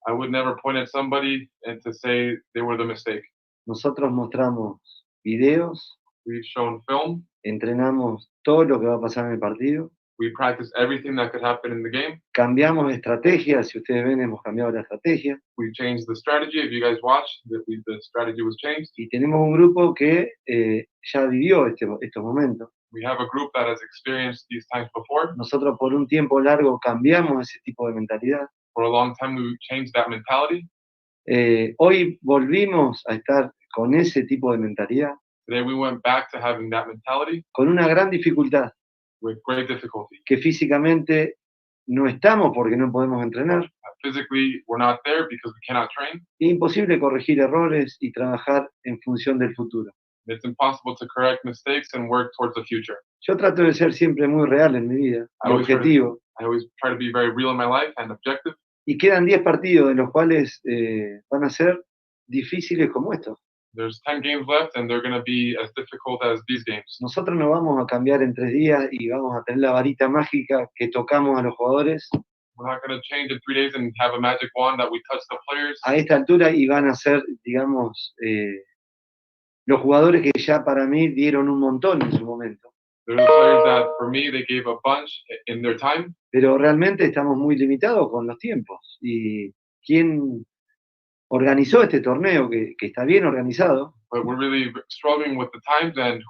I would never point at somebody and to say they were the mistake. Nosotros mostramos videos, We've shown film. entrenamos todo lo que va a pasar en el partido, We practice everything that could happen in the game. cambiamos de estrategia, si ustedes ven hemos cambiado la estrategia, We changed the strategy. If you guys watched, the strategy was changed. y tenemos un grupo que ya vivió estos momentos. We have a group that has experienced these times before. Nosotros por un tiempo largo cambiamos ese tipo de mentalidad. For a long time, we changed that mentality. Hoy volvimos a estar con ese tipo de mentalidad, Today, we went back to having that mentality con una gran dificultad, with great difficulty. que físicamente no estamos porque no podemos entrenar. Physically, we're not there because we cannot train. Es imposible corregir errores y trabajar en función del futuro. It's impossible to correct mistakes and work towards the future. Yo trato de ser siempre muy real en mi vida, y objetivo. I always try to be very real in my life and objective. Y quedan 10 partidos de los cuales van a ser difíciles como estos. There's 10 games left, and they're going to be as difficult as these games. Nosotros no vamos a cambiar en 3 días y vamos a tener la varita mágica que tocamos a los jugadores We're not going to change in 3 days and have a magic wand that we touch the players. a esta altura y van a ser, digamos, los jugadores que ya para mí dieron un montón en su momento. They're the players that, for me, they gave a bunch in their time. Pero realmente estamos muy limitados con los tiempos. Y quién organizó este torneo, que está bien organizado, But we're really struggling with the times, and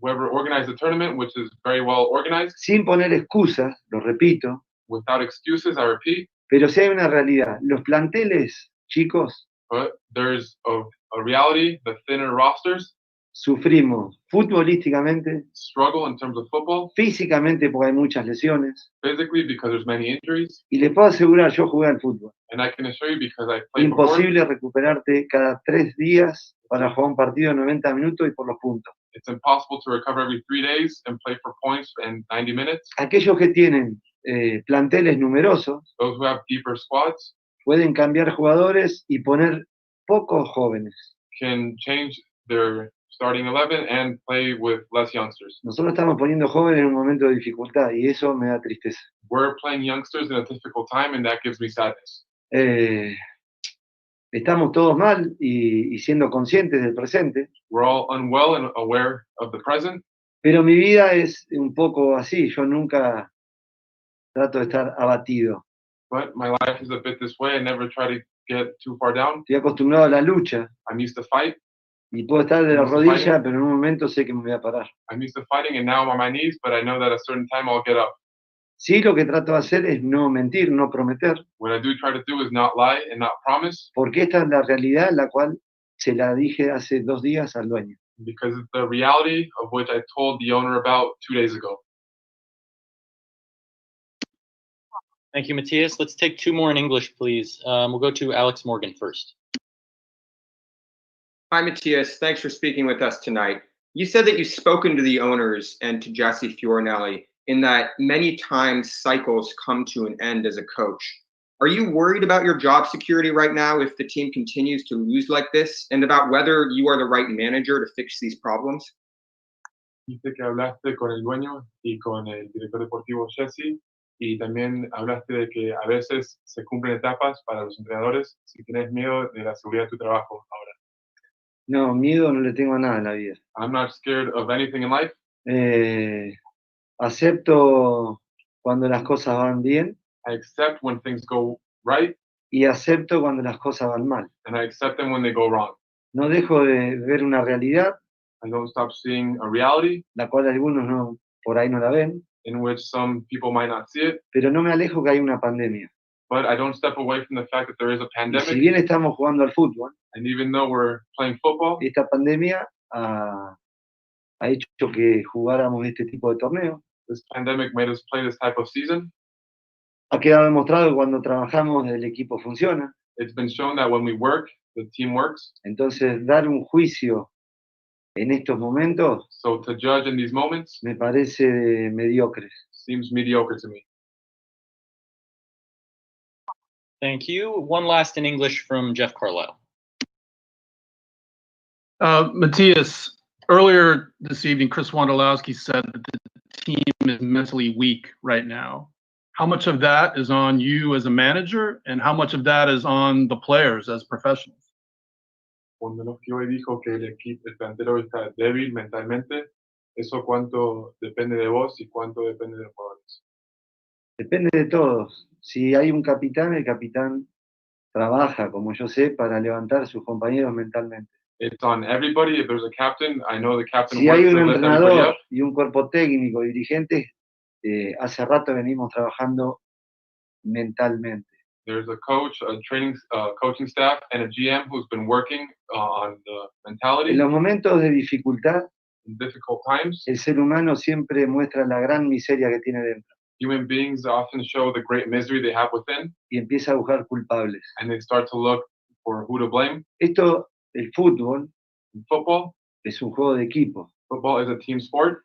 whoever organized the tournament, which is very well organized, sin poner excusas, lo repito, without excuses, I repeat, pero sí hay una realidad. Los planteles, chicos, but there's a reality, the thinner rosters sufrimos futbolísticamente, struggle in terms of football, físicamente porque hay muchas lesiones. physically because there's many injuries, Y les puedo asegurar, yo jugué al fútbol. and I can assure you because I played before, Imposible recuperarte cada 3 días para jugar un partido de 90 minutos y por los puntos. it's impossible to recover every 3 days and play for points in 90 minutes. Aquellos que tienen planteles numerosos Those who have deeper squads pueden cambiar jugadores y poner pocos jóvenes. can change their starting 11 and play with less youngsters. Nosotros estamos poniendo jóvenes en un momento de dificultad y eso me da tristeza. We're playing youngsters in a difficult time, and that gives me sadness. Estamos todos mal y siendo conscientes del presente, We're all unwell and aware of the present, pero mi vida es un poco así, yo nunca trato de estar abatido. but my life is a bit this way. I never try to get too far down. Estoy acostumbrado a la lucha I'm used to fight. y puedo estar de la rodilla, pero en un momento sé que me voy a parar. I'm used to fighting, and now I'm on my knees, but I know that at a certain time I'll get up. Sí, lo que trato de hacer es no mentir, no prometer, What I do try to do is not lie and not promise, porque esta es la realidad la cual se la dije hace 2 días al dueño. because it's the reality of which I told the owner about 2 days ago. Thank you, Matthias. Let's take 2 more in English, please. We'll go to Alex Morgan first. Hi, Matthias. Thanks for speaking with us tonight. You said that you've spoken to the owners and to Jesse Fiorinelli in that many times cycles come to an end as a coach. Are you worried about your job security right now if the team continues to lose like this, and about whether you are the right manager to fix these problems? Dice que hablaste con el dueño y con el director deportivo Jesse, y también hablaste de que a veces se cumplen etapas para los entrenadores. Si tienes miedo de la seguridad de tu trabajo ahora. No, miedo no le tengo a nada en la vida. I'm not scared of anything in life. Acepto cuando las cosas van bien I accept when things go right, y acepto cuando las cosas van mal. and I accept them when they go wrong. No dejo de ver una realidad, I don't stop seeing a reality la cual algunos no, por ahí no la ven, in which some people might not see it, pero no me alejo que hay una pandemia. but I don't step away from the fact that there is a Y pandemic. si bien estamos jugando al fútbol, And even though we're playing football, esta pandemia ha hecho que jugáramos este tipo de torneo. this pandemic made us play this type of season. Ha quedado demostrado que cuando trabajamos el equipo funciona. It's been shown that when we work, the team works. Entonces, dar un juicio en estos momentos So to judge in these moments me parece mediocre. Seems mediocre to me. Thank you. One last in English from Jeff Carlisle. Matthias, earlier this evening, Chris Wondolowski said that the team is mentally weak right now. How much of that is on you as a manager, and how much of that is on the players as professionals? Wondolowski hoy dijo que el plantel hoy está débil mentalmente. ¿Eso cuánto depende de vos y cuánto depende de los jugadores? Depende de todos. Si hay un capitán, el capitán trabaja, como yo sé, para levantar a sus compañeros mentalmente. It's on everybody. If there's a captain, I know the captain Si works hay un to lift everybody entrenador up. y un cuerpo técnico, dirigentes, hace rato venimos trabajando mentalmente. There's a coach, a coaching staff, and a GM who's been working on the mentality. En los momentos de dificultad, In difficult times, el ser humano siempre muestra la gran miseria que tiene dentro human beings often show the great misery they have within, y empieza a buscar culpables. and they start to look for who to blame. Esto, el fútbol, In football, es un juego de equipo. football is a team sport.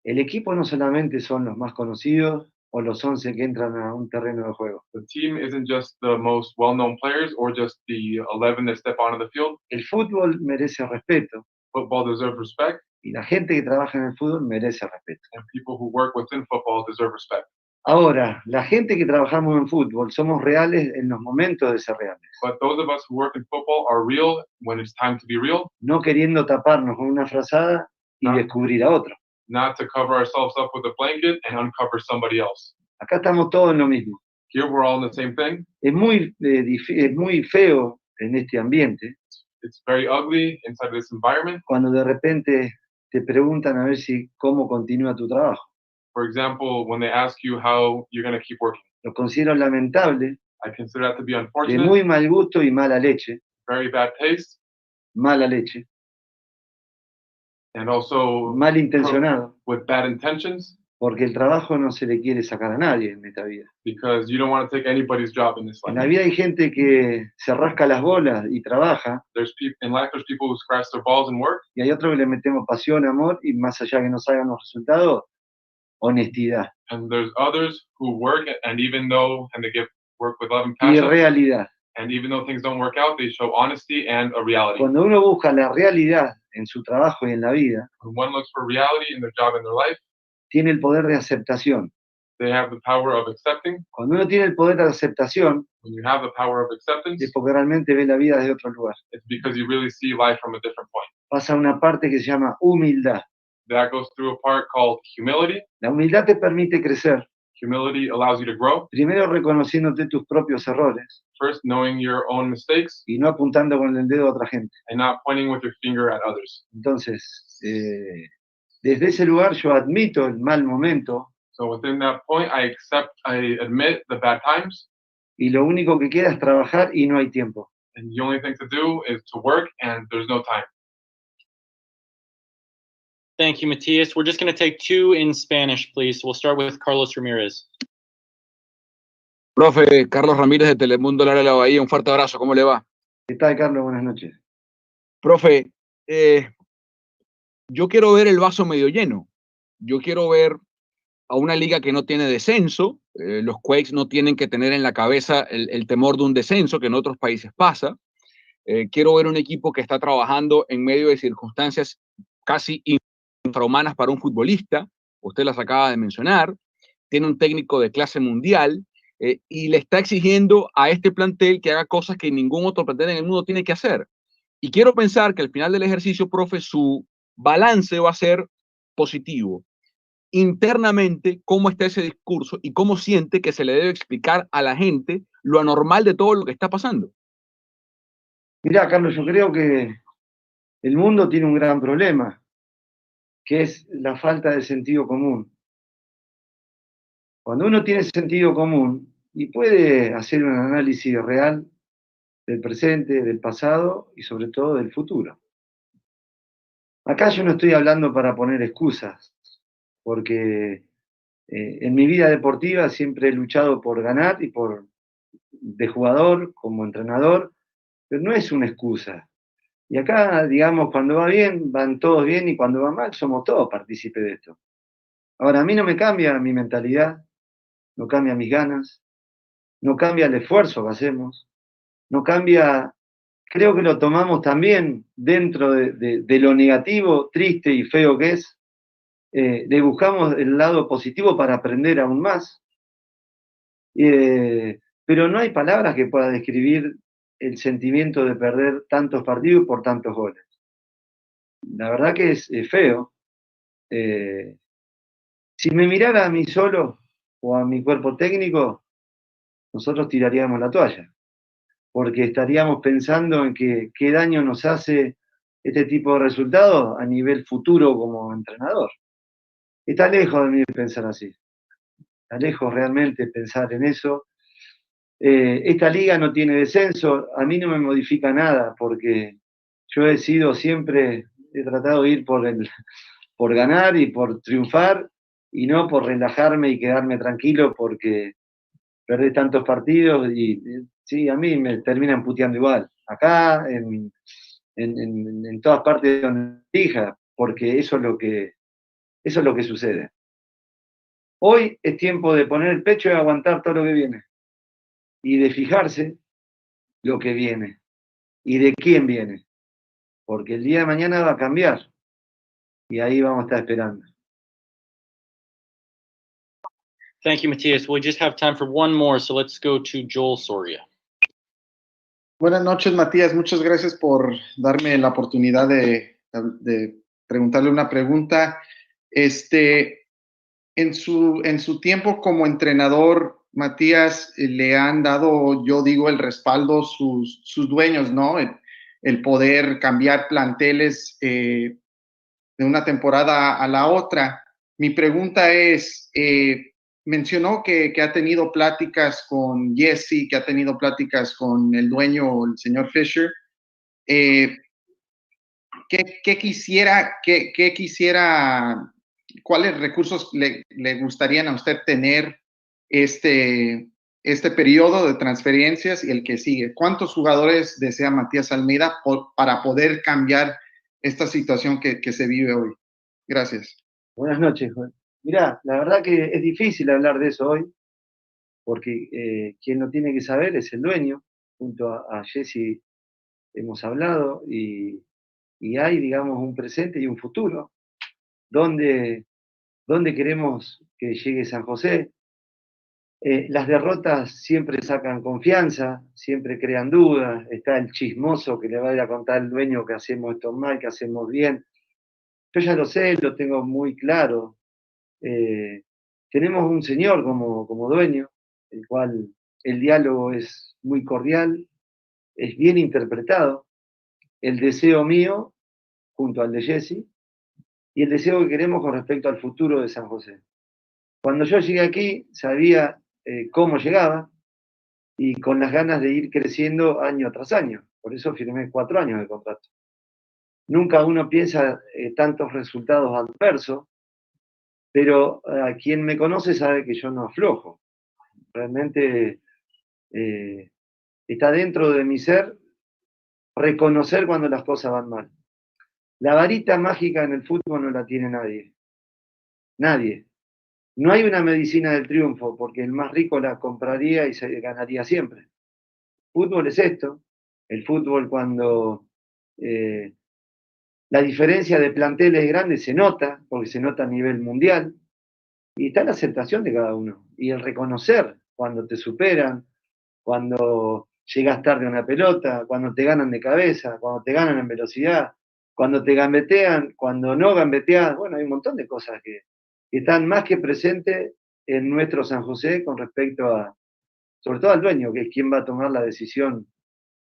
El equipo no solamente son los más conocidos o los 11 que entran a un terreno de juego. The team isn't just the most well-known players or just the 11 that step onto the field. El fútbol merece respeto Football deserves respect, y la gente que trabaja en el fútbol merece respeto. and people who work within football deserve respect. Ahora, la gente que trabajamos en fútbol somos reales en los momentos de ser reales, But those of us who work in football are real when it's time to be real, no queriendo taparnos con una frazada y No. descubrir a otro. not to cover ourselves up with a blanket and uncover somebody else. Acá estamos todos en lo mismo. Here we're all in the same thing. Es muy feo en este ambiente It's very ugly inside this environment. cuando de repente te preguntan a ver si cómo continúa tu trabajo. For example, when they ask you how you're going to keep working. Lo considero lamentable, I consider that to be de unfortunate, muy mal gusto y mala leche, very bad taste, and also malintencionado, with bad intentions, porque el trabajo no se le quiere sacar a nadie en esta vida. because you don't want to take anybody's job in this En life. la vida hay gente que se rasca las bolas y trabaja, There's people who scratch their balls and work, y hay otros que le metemos pasión, amor, y más allá que no salgan los resultados, honestidad and there's others who work and they give work with love and y passion, realidad. and even though things don't work out, they show honesty and a reality. Cuando uno busca la realidad en su trabajo y en la vida, When one looks for reality in their job and their life, tiene el poder de aceptación. they have the power of accepting. Cuando uno tiene el poder de aceptación, When you have the power of acceptance, es porque realmente ve la vida desde otro lugar. it's because you really see life from a different point. Pasa una parte que se llama humildad. That goes through a part called humility. La humildad te permite crecer, Humility allows you to grow, primero reconociéndote tus propios errores first knowing your own mistakes y no apuntando con el dedo a otra gente. and not pointing with your finger at others. Entonces, desde ese lugar yo admito el mal momento So within that point, I admit the bad times, y lo único que queda es trabajar y no hay tiempo. and the only thing to do is to work, and there's no time. Thank you, Matthias. We're just going to take two in Spanish, please. We'll start with Carlos Ramirez. Profe, Carlos Ramírez de Telemundo, Lara de la Bahía, un fuerte abrazo, ¿cómo le va? ¿Qué tal, Carlos? Buenas noches. Profe, yo quiero ver el vaso medio lleno. Yo quiero ver a una liga que no tiene descenso. Los Quakes no tienen que tener en la cabeza el temor de un descenso que en otros países pasa. Quiero ver un equipo que está trabajando en medio de circunstancias casi infrahumanas para un futbolista. Usted las acaba de mencionar. Tiene un técnico de clase mundial y le está exigiendo a este plantel que haga cosas que ningún otro plantel en el mundo tiene que hacer. Y quiero pensar que al final del ejercicio, profe, su balance va a ser positivo. Internamente, ¿cómo está ese discurso y cómo siente que se le debe explicar a la gente lo anormal de todo lo que está pasando? Mirá, Carlos, yo creo que el mundo tiene un gran problema, que es la falta de sentido común. Cuando uno tiene sentido común y puede hacer un análisis real del presente, del pasado y sobre todo del futuro. Acá yo no estoy hablando para poner excusas, porque en mi vida deportiva siempre he luchado por ganar y de jugador como entrenador, pero no es una excusa. Y acá, digamos, cuando va bien, van todos bien, y cuando va mal, somos todos partícipes de esto. Ahora, a mí no me cambia mi mentalidad, no cambia mis ganas, no cambia el esfuerzo que hacemos, no cambia, creo que lo tomamos también dentro de lo negativo, triste y feo que es, le buscamos el lado positivo para aprender aún más. Pero no hay palabras que puedan describir el sentimiento de perder tantos partidos por tantos goles. La verdad que es feo. Si me mirara a mí solo o a mi cuerpo técnico, nosotros tiraríamos la toalla, porque estaríamos pensando en qué daño nos hace este tipo de resultados a nivel futuro como entrenador. Está lejos de mí pensar así. Está lejos realmente pensar en eso. Esta liga no tiene descenso, a mí no me modifica nada, porque yo he sido siempre, he tratado de ir por ganar y por triunfar, y no por relajarme y quedarme tranquilo porque perdés tantos partidos y sí, a mí me terminan puteando igual, acá, en todas partes donde elija, porque eso es lo que sucede. Hoy es tiempo de poner el pecho y aguantar todo lo que viene, y de fijarse lo que viene, y de quién viene, porque el día de mañana va a cambiar, y ahí vamos a estar esperando. Thank you, Matías. We just have time for one more, so let's go to Joel Soria. Buenas noches, Matías. Muchas gracias por darme la oportunidad de preguntarle una pregunta. En su tiempo como entrenador, Matías, le han dado, yo digo, el respaldo sus dueños, ¿no? El poder cambiar planteles de una temporada a la otra. Mi pregunta es, mencionó que ha tenido pláticas con Jesse, que ha tenido pláticas con el dueño, el señor Fisher. ¿Qué quisiera, cuáles recursos le gustarían a usted tener este periodo de transferencias y el que sigue? ¿Cuántos jugadores desea Matías Almeida para poder cambiar esta situación que se vive hoy? Gracias. Buenas noches, Joel. Mirá, la verdad que es difícil hablar de eso hoy, porque quien lo tiene que saber es el dueño. Junto a Jesse hemos hablado y hay, digamos, un presente y un futuro. ¿Dónde queremos que llegue San José? Las derrotas siempre sacan confianza, siempre crean dudas. Está el chismoso que le va a ir a contar al dueño que hacemos esto mal, que hacemos bien. Yo ya lo sé, lo tengo muy claro. Tenemos un señor como dueño, el cual el diálogo es muy cordial, es bien interpretado. El deseo mío, junto al de Jesse, y el deseo que queremos con respecto al futuro de San José. Cuando yo llegué aquí, sabía cómo llegaba y con las ganas de ir creciendo año tras año. Por eso firmé 4 años de contrato. Nunca uno piensa tantos resultados adversos, pero a quien me conoce sabe que yo no aflojo. Realmente está dentro de mi ser reconocer cuando las cosas van mal. La varita mágica en el fútbol no la tiene nadie. Nadie. No hay una medicina del triunfo, porque el más rico la compraría y se ganaría siempre. El fútbol es esto. El fútbol, cuando la diferencia de planteles grandes se nota, porque se nota a nivel mundial, y está la aceptación de cada uno. Y el reconocer cuando te superan, cuando llegas tarde a una pelota, cuando te ganan de cabeza, cuando te ganan en velocidad, cuando te gambetean, cuando no gambeteas. Bueno, hay un montón de cosas que están más que presentes en nuestro San José con respecto a, sobre todo al dueño, que es quien va a tomar la decisión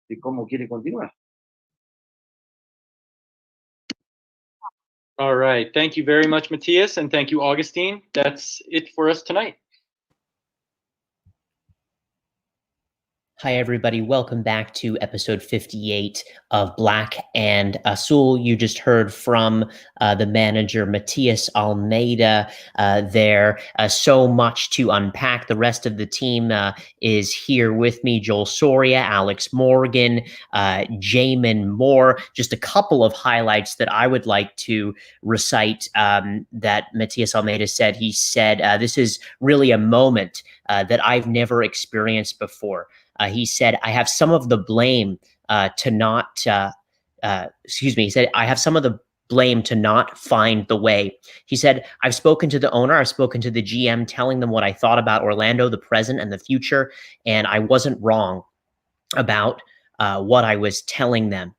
de cómo quiere continuar. All right. Thank you very much, Matías, and thank you, Augustine. That's it for us tonight. Hi, everybody. Welcome back to episode 58 of Black and Azul. You just heard from the manager, Matias Almeida, there. So much to unpack. The rest of the team is here with me. Joel Soria, Alex Morgan, Jamon Moore. Just a couple of highlights that I would like to recite that Matias Almeida said. He said, this is really a moment that I've never experienced before. He said, I have some of the blame to not, he said, I have some of the blame to not find the way. He said, I've spoken to the owner, I've spoken to the GM, telling them what I thought about Orlando, the present and the future, and I wasn't wrong about what I was telling them.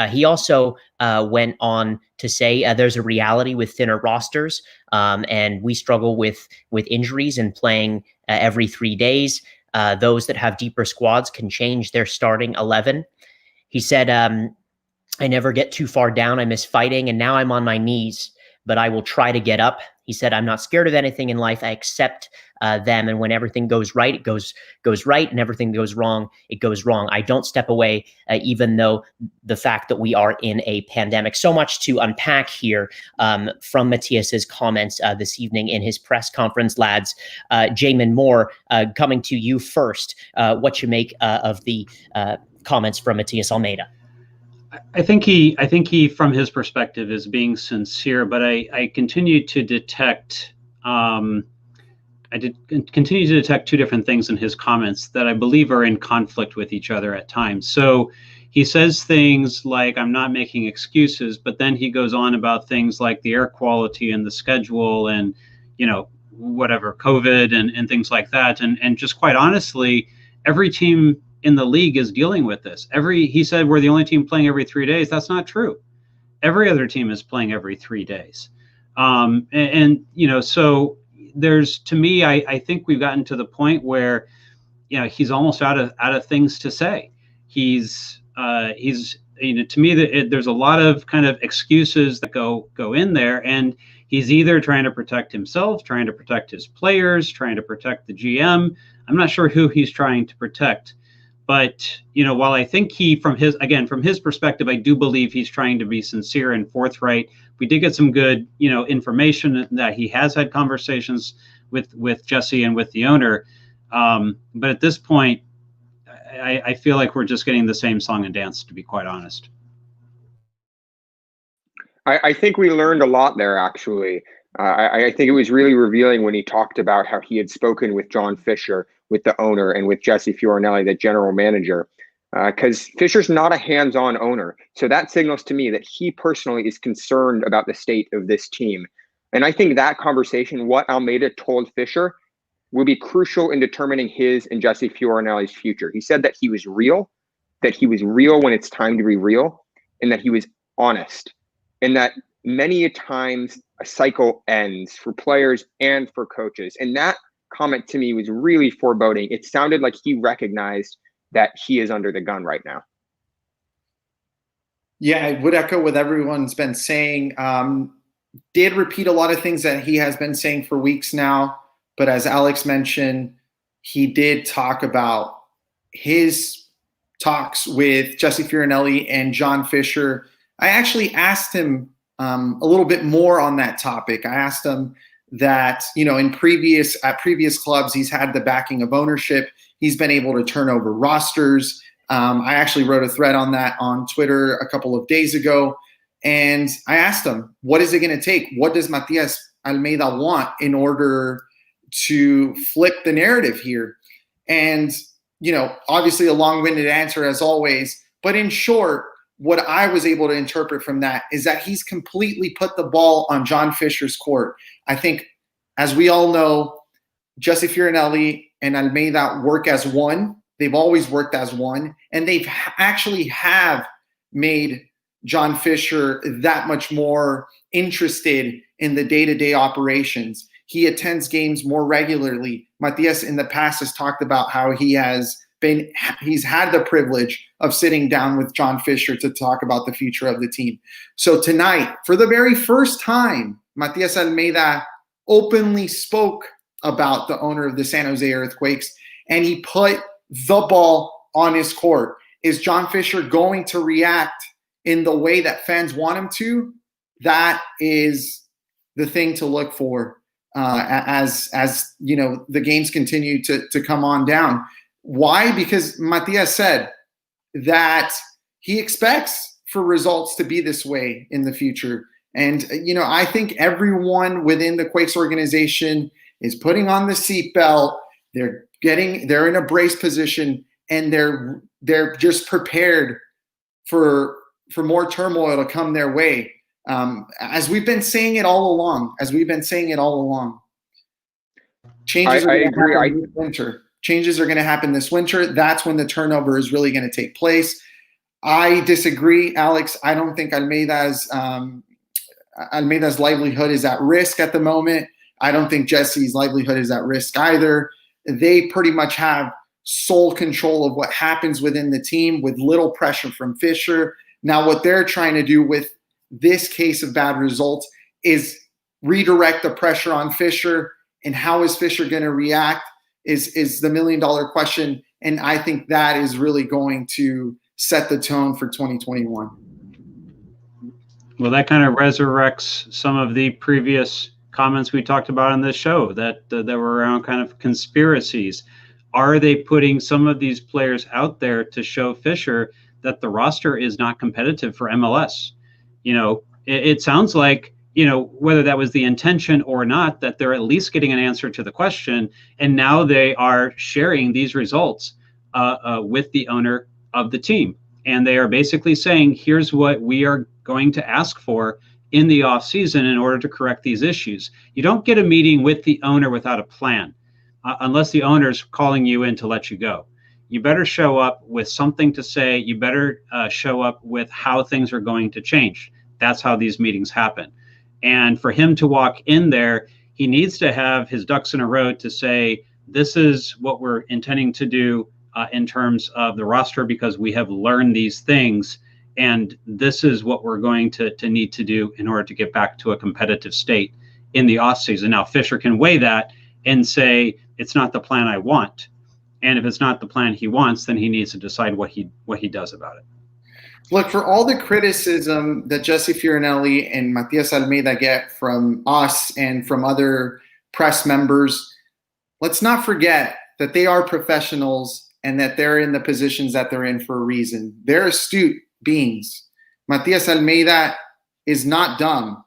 He also went on to say there's a reality with thinner rosters, and we struggle with injuries and playing every 3 days. Those that have deeper squads can change their starting 11. He said, I never get too far down. I miss fighting, and now I'm on my knees, but I will try to get up. He said, I'm not scared of anything in life. I accept them, and when everything goes right, it goes right, and everything goes wrong, it goes wrong. I don't step away, even though the fact that we are in a pandemic. So much to unpack here from Matias's comments this evening in his press conference, lads. Jamon Moore, coming to you first. What you make of the comments from Matias Almeida? I think he, from his perspective, is being sincere, but I continue to detect, continue to detect two different things in his comments that I believe are in conflict with each other at times. So he says things like, I'm not making excuses, but then he goes on about things like the air quality and the schedule and, whatever, COVID and things like that. And just quite honestly, every team in the league is dealing with this. He said we're the only team playing every 3 days. That's not true. Every other team is playing every 3 days. So there's, to me, I think we've gotten to the point where, he's almost out of things to say. He's to me, there's a lot of kind of excuses that go in there, and he's either trying to protect himself, trying to protect his players, trying to protect the GM. I'm not sure who he's trying to protect. But, while I think from his perspective, I do believe he's trying to be sincere and forthright. We did get some good, information that he has had conversations with Jesse and with the owner. But at this point, I feel like we're just getting the same song and dance, to be quite honest. I think we learned a lot there, actually. I think it was really revealing when he talked about how he had spoken with John Fisher, with the owner, and with Jesse Fioranelli, the general manager, because Fisher's not a hands-on owner. So that signals to me that he personally is concerned about the state of this team. And I think that conversation, what Almeida told Fisher, will be crucial in determining his and Jesse Fioranelli's future. He said that he was real when it's time to be real, and that he was honest, and that many a times a cycle ends for players and for coaches. And that comment to me was really foreboding. It sounded like he recognized that he is under the gun right now. Yeah, I would echo what everyone's been saying. Did repeat a lot of things that he has been saying for weeks now. But as Alex mentioned, he did talk about his talks with Jesse Fioranelli and John Fisher. I actually asked him a little bit more on that topic. I asked him that, at previous clubs, he's had the backing of ownership. He's been able to turn over rosters. I actually wrote a thread on that on Twitter a couple of days ago. And I asked him, what is it going to take? What does Matias Almeida want in order to flip the narrative here? And, obviously a long-winded answer as always, but in short, what I was able to interpret from that is that he's completely put the ball on John Fisher's court. I think, as we all know, Jesse Fioranelli and Almeida work as one. They've always worked as one, and they've actually have made John Fisher that much more interested in the day-to-day operations. He attends games more regularly. Matias in the past has talked about how he's had the privilege of sitting down with John Fisher to talk about the future of the team. So tonight, for the very first time, Matias Almeida openly spoke about the owner of the San Jose Earthquakes, and he put the ball on his court. Is John Fisher going to react in the way that fans want him to? That is the thing to look for as you know, the games continue to come on down. Why? Because Matias said that he expects for results to be this way in the future. And, you know, I think everyone within the Quakes organization is putting on the seatbelt. They're in a brace position, and they're just prepared for more turmoil to come their way. As we've been saying it all along. Changes are going to happen this winter. Changes are going to happen this winter. That's when the turnover is really going to take place. I disagree, Alex. I don't think Almeida's livelihood is at risk at the moment. I don't think Jesse's livelihood is at risk either. They pretty much have sole control of what happens within the team with little pressure from Fisher. Now, what they're trying to do with this case of bad results is redirect the pressure on Fisher. And how is Fisher going to react is the $1 million question. And I think that is really going to set the tone for 2021. Well, that kind of resurrects some of the previous comments we talked about on this show that were around kind of conspiracies. Are they putting some of these players out there to show Fisher that the roster is not competitive for MLS? You know, it sounds like, you know, whether that was the intention or not, that they're at least getting an answer to the question. And now they are sharing these results with the owner of the team. And they are basically saying, here's what we are going to ask for in the off season in order to correct these issues. You don't get a meeting with the owner without a plan, unless the owner's calling you in to let you go. You better show up with something to say. You better show up with how things are going to change. That's how these meetings happen. And for him to walk in there, he needs to have his ducks in a row to say, this is what we're intending to do in terms of the roster, because we have learned these things. And this is what we're going to need to do in order to get back to a competitive state in the offseason. Now, Fisher can weigh that and say, it's not the plan I want. And if it's not the plan he wants, then he needs to decide what he does about it. Look, for all the criticism that Jesse Fiorinelli and Matias Almeida get from us and from other press members, let's not forget that they are professionals and that they're in the positions that they're in for a reason. They're astute beings. Matias Almeida is not dumb.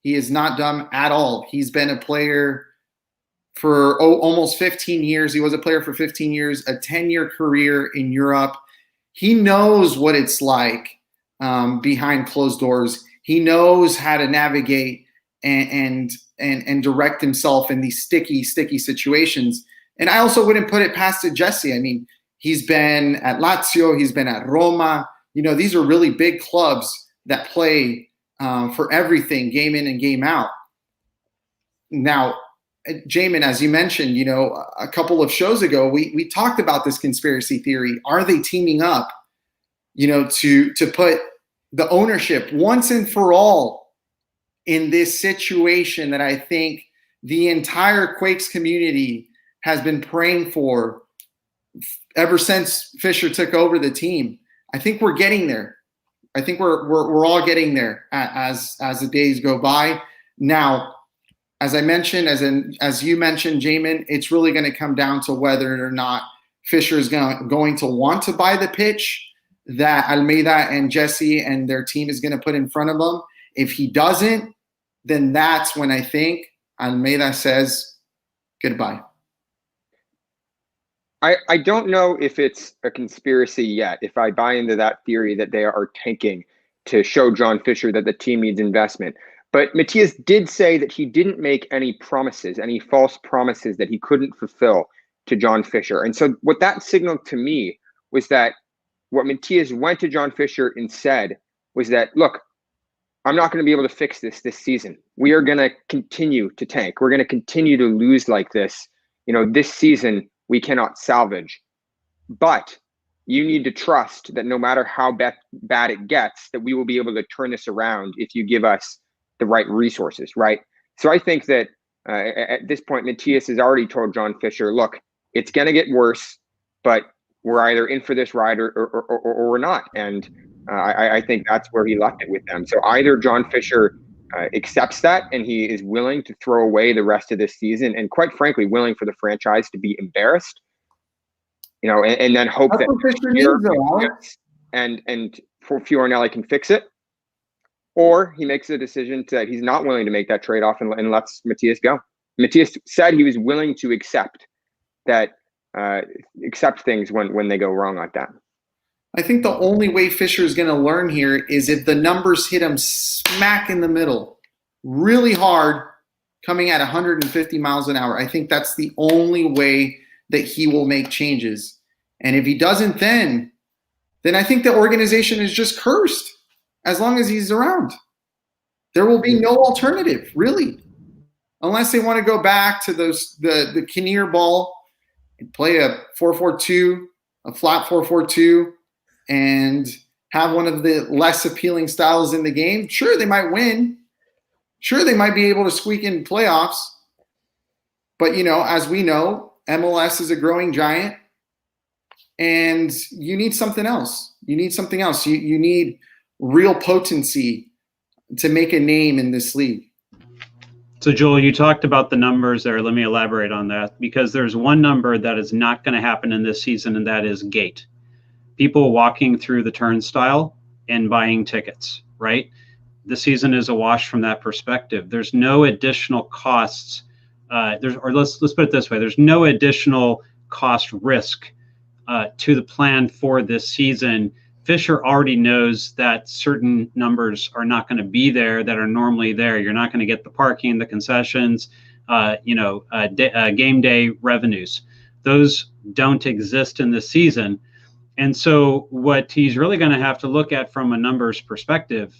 He is not dumb at all. He's been a player for almost 15 years. He was a player for 15 years, a 10-year career in Europe. He knows what it's like behind closed doors. He knows how to navigate and direct himself in these sticky situations. And I also wouldn't put it past to Jesse. I mean, he's been at Lazio. He's been at Roma. You know, these are really big clubs that play for everything, game in and game out. Now, Jamon, as you mentioned, you know, a couple of shows ago, we talked about this conspiracy theory. Are they teaming up, you know, to put the ownership once and for all in this situation that I think the entire Quakes community has been praying for ever since Fisher took over the team? I think we're getting there. I think we're all getting there as the days go by. Now, as I mentioned, as you mentioned, Jamon, it's really going to come down to whether or not Fisher is going to want to buy the pitch that Almeida and Jesse and their team is going to put in front of him. If he doesn't, then that's when I think Almeida says goodbye. I don't know if it's a conspiracy yet, if I buy into that theory that they are tanking to show John Fisher that the team needs investment. But Matias did say that he didn't make any promises, any false promises that he couldn't fulfill to John Fisher. And so what that signaled to me was that what Matias went to John Fisher and said was that, look, I'm not going to be able to fix this season. We are going to continue to tank. We're going to continue to lose like this. You know, this season we cannot salvage. But you need to trust that no matter how bad it gets, that we will be able to turn this around if you give us the right resources, right? So I think that at this point, Matias has already told John Fisher, look, it's going to get worse, but we're either in for this ride or we're not. And I think that's where he left it with them. So either John Fisher accepts that and he is willing to throw away the rest of this season, and quite frankly, willing for the franchise to be embarrassed, and then hope that and for Fiorinelli can fix it, or he makes a decision that he's not willing to make that trade-off and lets Matias go. Matias said he was willing to accept things when they go wrong like that. I think the only way Fisher is going to learn here is if the numbers hit him smack in the middle, really hard, coming at 150 miles an hour. I think that's the only way that he will make changes. And if he doesn't, then I think the organization is just cursed as long as he's around. There will be no alternative, really, unless they want to go back to the Kinnear ball and play a 4-4-2, a flat 4-4-2, and have one of the less appealing styles in the game. Sure, they might win. Sure, they might be able to squeak in playoffs. But, as we know, MLS is a growing giant, and you need something else. You need something else. You need real potency to make a name in this league. So, Joel, you talked about the numbers there. Let me elaborate on that, because there's one number that is not going to happen in this season, and that is gate. People walking through the turnstile and buying tickets, right? The season is a wash from that perspective. There's no additional costs. Let's put it this way. There's no additional cost risk to the plan for this season. Fisher already knows that certain numbers are not going to be there that are normally there. You're not going to get the parking, the concessions, game day revenues. Those don't exist in this season. And so what he's really going to have to look at from a numbers perspective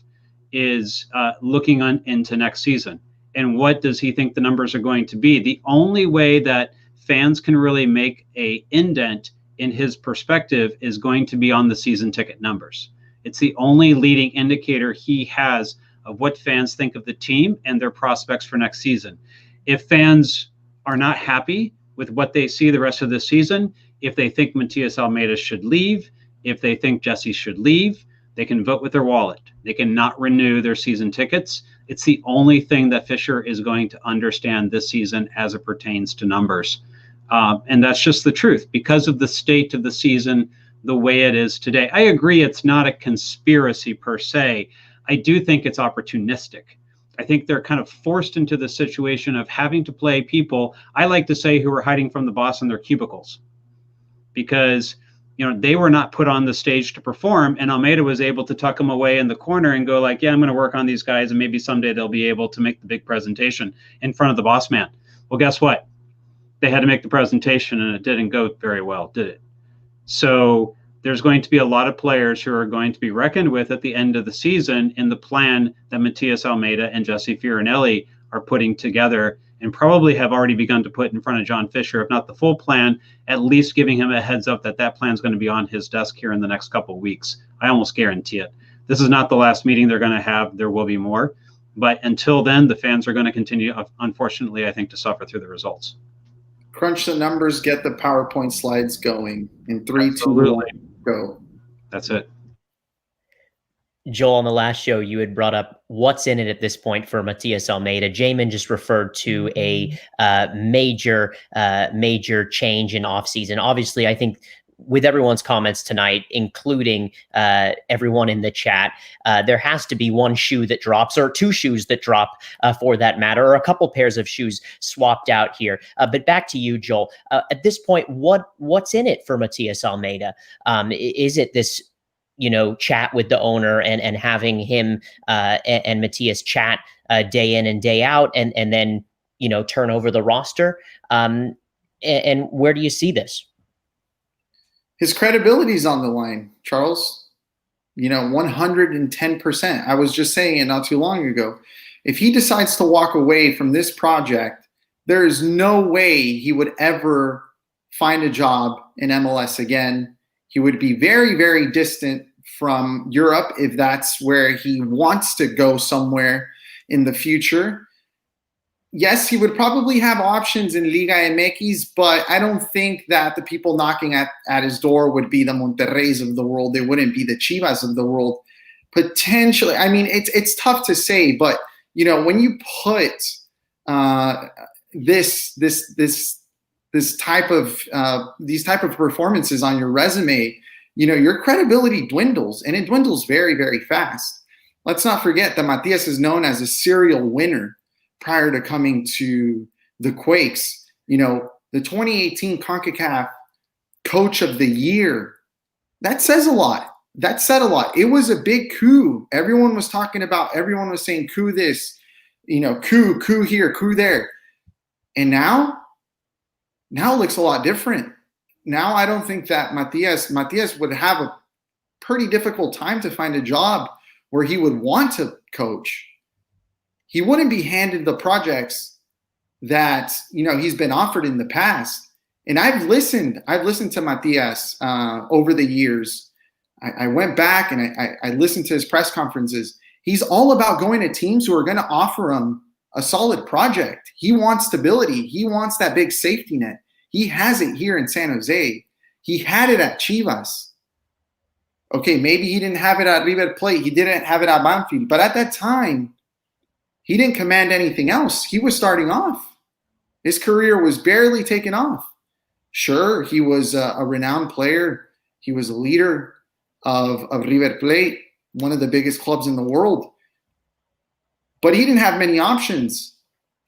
is looking into next season. And what does he think the numbers are going to be? The only way that fans can really make an indent in his perspective is going to be on the season ticket numbers. It's the only leading indicator he has of what fans think of the team and their prospects for next season. If fans are not happy with what they see the rest of the season, if they think Matias Almeyda should leave, if they think Jesse should leave, they can vote with their wallet. They can not renew their season tickets. It's the only thing that Fisher is going to understand this season as it pertains to numbers. And that's just the truth because of the state of the season, the way it is today. I agree it's not a conspiracy per se. I do think it's opportunistic. I think they're kind of forced into the situation of having to play people, I like to say, who are hiding from the boss in their cubicles. Because they were not put on the stage to perform, and Almeyda was able to tuck them away in the corner and go like, yeah, I'm going to work on these guys, and maybe someday they'll be able to make the big presentation in front of the boss man. Well, guess what? They had to make the presentation, and it didn't go very well, did it? So there's going to be a lot of players who are going to be reckoned with at the end of the season in the plan that Matias Almeyda and Jesse Fiorinelli are putting together, and probably have already begun to put in front of John Fisher, if not the full plan, at least giving him a heads up that plan is going to be on his desk here in the next couple of weeks. I almost guarantee it. This is not the last meeting they're going to have. There will be more. But until then, the fans are going to continue, unfortunately, I think, to suffer through the results. Crunch the numbers, get the PowerPoint slides going. In 3, Absolutely. 2, 1, go. That's it. Joel, on the last show, you had brought up what's in it at this point for Matias Almeyda. Jamon just referred to a major change in offseason. Obviously, I think with everyone's comments tonight, including everyone in the chat, there has to be one shoe that drops, or two shoes that drop for that matter, or a couple pairs of shoes swapped out here. But back to you, Joel. At this point, what's in it for Matias Almeyda? Is it this chat with the owner and having him and Matias chat day in and day out, and then turn over the roster? And where do you see this? His credibility is on the line, Charles. 110%. I was just saying it not too long ago. If he decides to walk away from this project, there is no way he would ever find a job in MLS again. He would be very, very distant from Europe if that's where he wants to go somewhere in the future. yes, he would probably have options in Liga MX, but I don't think that the people knocking at his door would be the Monterreys of the world. They wouldn't be the Chivas of the world. Potentially, I mean, it's tough to say, but when you put these type of performances on your resume, your credibility dwindles, and it dwindles very, very fast. Let's not forget that Matias is known as a serial winner prior to coming to the Quakes. The 2018 CONCACAF Coach of the Year, that says a lot. That said a lot. It was a big coup. Everyone was saying coup this, coup here, coup there. And now it looks a lot different. Now I don't think that Matias would have a pretty difficult time to find a job where he would want to coach. He wouldn't be handed the projects that he's been offered in the past. And I've listened to Matias over the years. I went back and I listened to his press conferences. He's all about going to teams who are going to offer him a solid project. He wants stability. He wants that big safety net. He has it here in San Jose. He had it at Chivas. Okay, maybe he didn't have it at River Plate. He didn't have it at Banfield. But at that time, he didn't command anything else. He was starting off. His career was barely taking off. Sure, he was a renowned player. He was a leader of River Plate, one of the biggest clubs in the world. But he didn't have many options.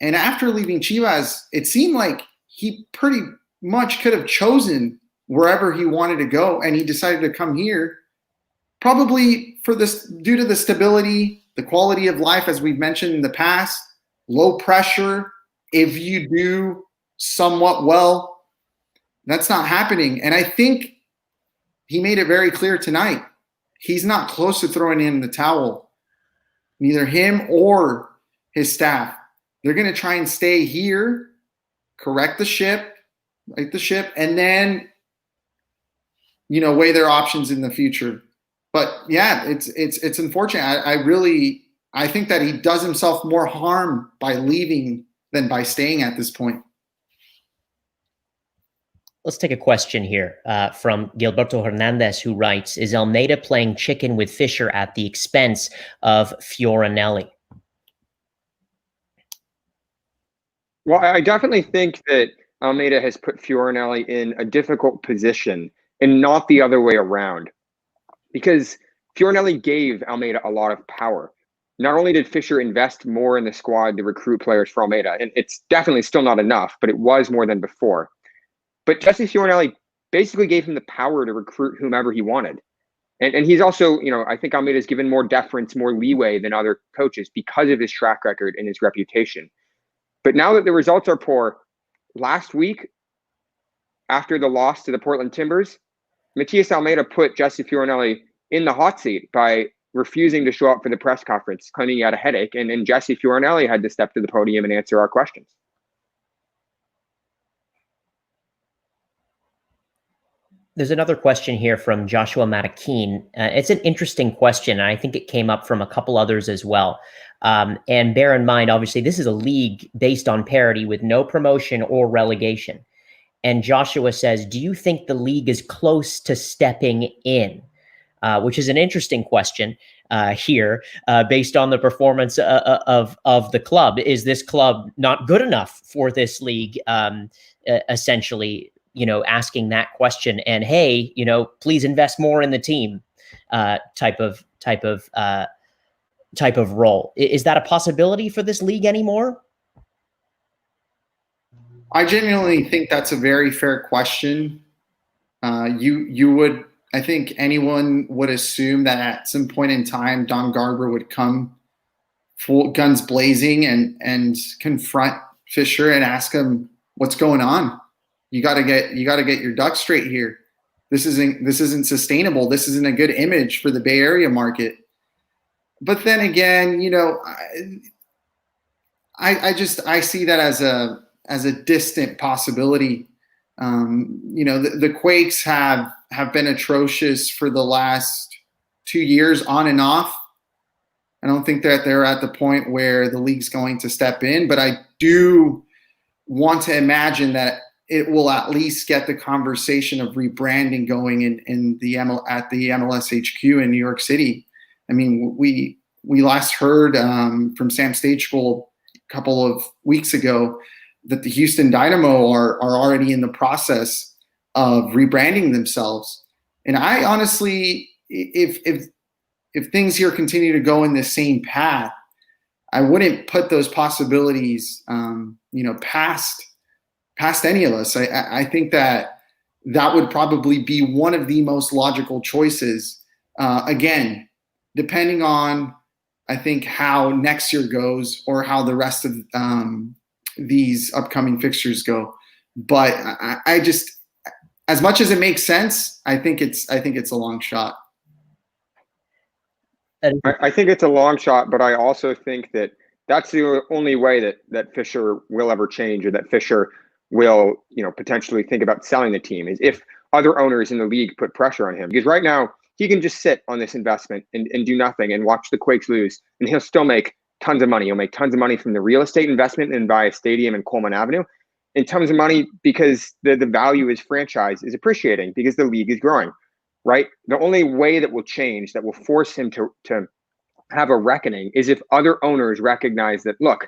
And after leaving Chivas, it seemed like he pretty much could have chosen wherever he wanted to go, and he decided to come here, probably due to the stability, the quality of life, as we've mentioned in the past, low pressure. If you do somewhat well, that's not happening. And I think he made it very clear tonight. He's not close to throwing in the towel. Neither him or his staff. They're going to try and stay here, correct the ship, and then, weigh their options in the future. But yeah, it's unfortunate. I think that he does himself more harm by leaving than by staying at this point. Let's take a question here from Gilberto Hernandez, who writes, is Almeida playing chicken with Fisher at the expense of Fioranelli? Well, I definitely think that Almeida has put Fioranelli in a difficult position and not the other way around, because Fioranelli gave Almeida a lot of power. Not only did Fisher invest more in the squad to recruit players for Almeida, and it's definitely still not enough, but it was more than before. But Jesse Fioranelli basically gave him the power to recruit whomever he wanted. And he's also, I think Almeida's given more deference, more leeway than other coaches because of his track record and his reputation. But now that the results are poor, last week, after the loss to the Portland Timbers, Matias Almeida put Jesse Fioranelli in the hot seat by refusing to show up for the press conference, claiming he had a headache, and Jesse Fioranelli had to step to the podium and answer our questions. There's another question here from Joshua Matakeen. It's an interesting question, and I think it came up from a couple others as well. And bear in mind, obviously, this is a league based on parity with no promotion or relegation. And Joshua says, do you think the league is close to stepping in? Which is an interesting question here, based on the performance of the club. Is this club not good enough for this league, essentially? Asking that question, and hey, please invest more in the team, type of role. Is that a possibility for this league anymore? I genuinely think that's a very fair question. You would, I think anyone would assume that at some point in time, Don Garber would come full guns blazing and confront Fisher and ask him what's going on. You got to get your ducks straight here. This isn't sustainable. This isn't a good image for the Bay Area market. But then again, I see that as a distant possibility. The Quakes have been atrocious for the last 2 years on and off. I don't think that they're at the point where the league's going to step in, but I do want to imagine that it will at least get the conversation of rebranding going at the MLS HQ in New York City. I mean, we last heard from Sam Stageful a couple of weeks ago that the Houston Dynamo are already in the process of rebranding themselves. And I honestly, if things here continue to go in the same path, I wouldn't put those possibilities, past any of us. I think that would probably be one of the most logical choices. Again, depending on, I think, how next year goes or how the rest of these upcoming fixtures go. But I just, as much as it makes sense, I think it's a long shot. I think it's a long shot, but I also think that that's the only way that Fisher will ever change, or that Fisher will, potentially think about selling the team, is if other owners in the league put pressure on him. Because right now he can just sit on this investment and do nothing and watch the Quakes lose, and he'll still make tons of money. He'll make tons of money from the real estate investment and buy a stadium in Coleman Avenue, and tons of money because the value of his franchise is appreciating because the league is growing, right? The only way that will change, that will force him to have a reckoning, is if other owners recognize that, look,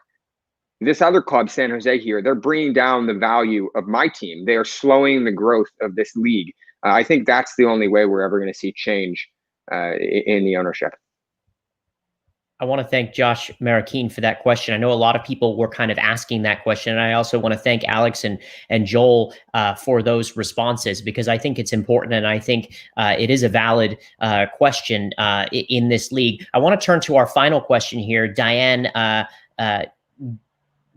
this other club, San Jose here, they're bringing down the value of my team. They are slowing the growth of this league. I think that's the only way we're ever going to see change in the ownership. I want to thank Josh Marroquin for that question. I know a lot of people were kind of asking that question, and I also want to thank Alex and Joel for those responses, because I think it's important, and I think it is a valid question in this league. I want to turn to our final question here. Diane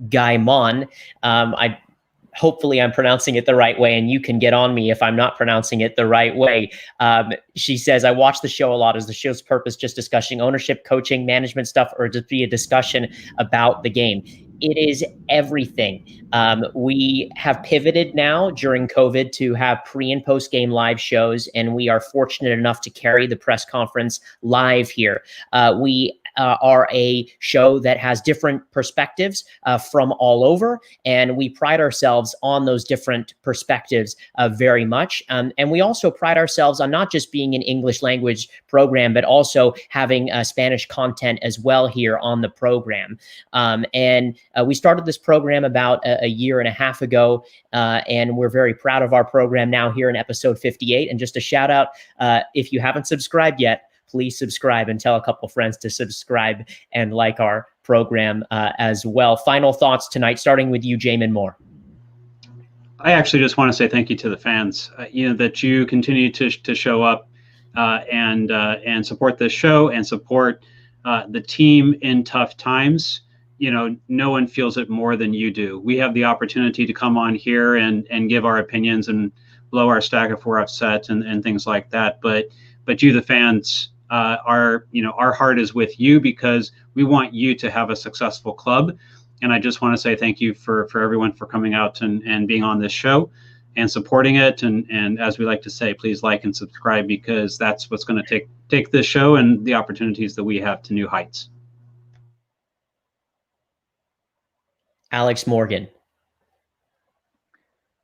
Gaimon, hopefully I'm pronouncing it the right way, and you can get on me if I'm not pronouncing it the right way. She says, I watch the show a lot. Is the show's purpose just discussing ownership, coaching, management stuff, or just be a discussion about the game? It is everything. We have pivoted now during COVID to have pre and post game live shows, and we are fortunate enough to carry the press conference live here. We are a show that has different perspectives from all over, and we pride ourselves on those different perspectives very much. And we also pride ourselves on not just being an English language program, but also having Spanish content as well here on the program. And we started this program about a year and a half ago, and we're very proud of our program now here in episode 58. And just a shout out, if you haven't subscribed yet, please subscribe and tell a couple friends to subscribe and like our program as well. Final thoughts tonight, starting with you, Jamon Moore. I actually just want to say thank you to the fans, that you continue to show up and support this show and support the team in tough times. No one feels it more than you do. We have the opportunity to come on here and give our opinions and blow our stack if we're upset and things like that. But you, the fans, our heart is with you, because we want you to have a successful club. And I just want to say thank you for everyone for coming out and being on this show and supporting it. And as we like to say, please like and subscribe, because that's what's going to take this show and the opportunities that we have to new heights. Alex Morgan.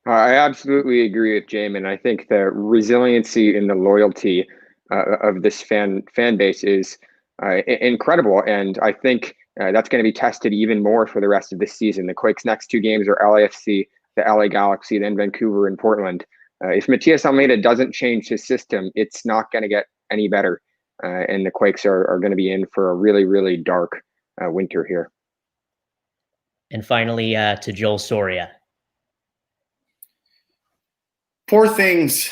I absolutely agree with Jamon. I think the resiliency and the loyalty of this fan base is incredible, and I think that's going to be tested even more for the rest of this season. The Quakes' next two games are LAFC, the LA Galaxy, then Vancouver and Portland. If Matias Almeida doesn't change his system, it's not going to get any better, and the Quakes are going to be in for a really, really dark winter here. And finally, to Joel Soria. 4 things.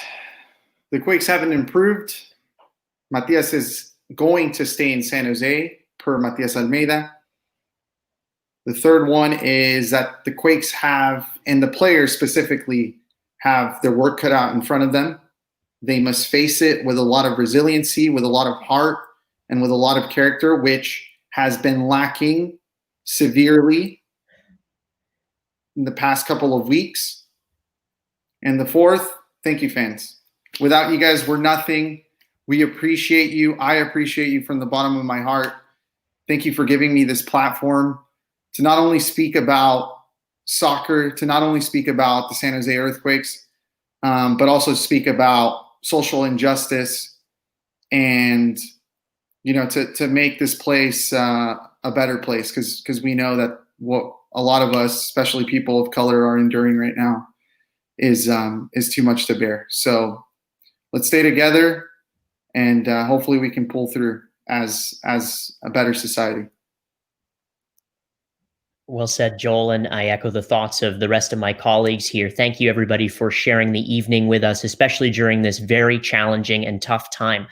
The Quakes haven't improved. Matias is going to stay in San Jose, per Matias Almeida. The third one is that the Quakes have, and the players specifically, have their work cut out in front of them. They must face it with a lot of resiliency, with a lot of heart, and with a lot of character, which has been lacking severely in the past couple of weeks. And the fourth, thank you, fans. Without you guys, we're nothing. We appreciate you. I appreciate you from the bottom of my heart. Thank you for giving me this platform to not only speak about soccer, to not only speak about the San Jose Earthquakes, but also speak about social injustice and, to make this place a better place, because we know that what a lot of us, especially people of color, are enduring right now is too much to bear. So let's stay together, and hopefully we can pull through as a better society. Well said, Joel, and I echo the thoughts of the rest of my colleagues here. Thank you, everybody, for sharing the evening with us, especially during this very challenging and tough time,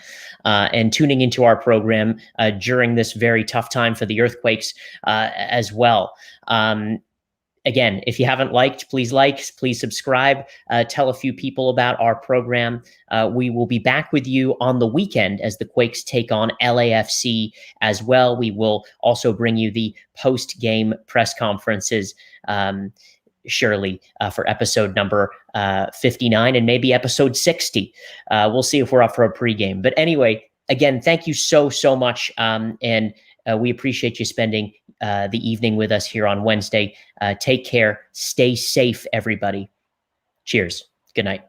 and tuning into our program during this very tough time for the Earthquakes as well. Again, if you haven't liked, please subscribe, tell a few people about our program. We will be back with you on the weekend as the Quakes take on LAFC as well. We will also bring you the post-game press conferences, surely, for episode number 59 and maybe episode 60. We'll see if we're up for a pregame. But anyway, again, thank you so much, and we appreciate you spending the evening with us here on Wednesday. Take care. Stay safe, everybody. Cheers. Good night.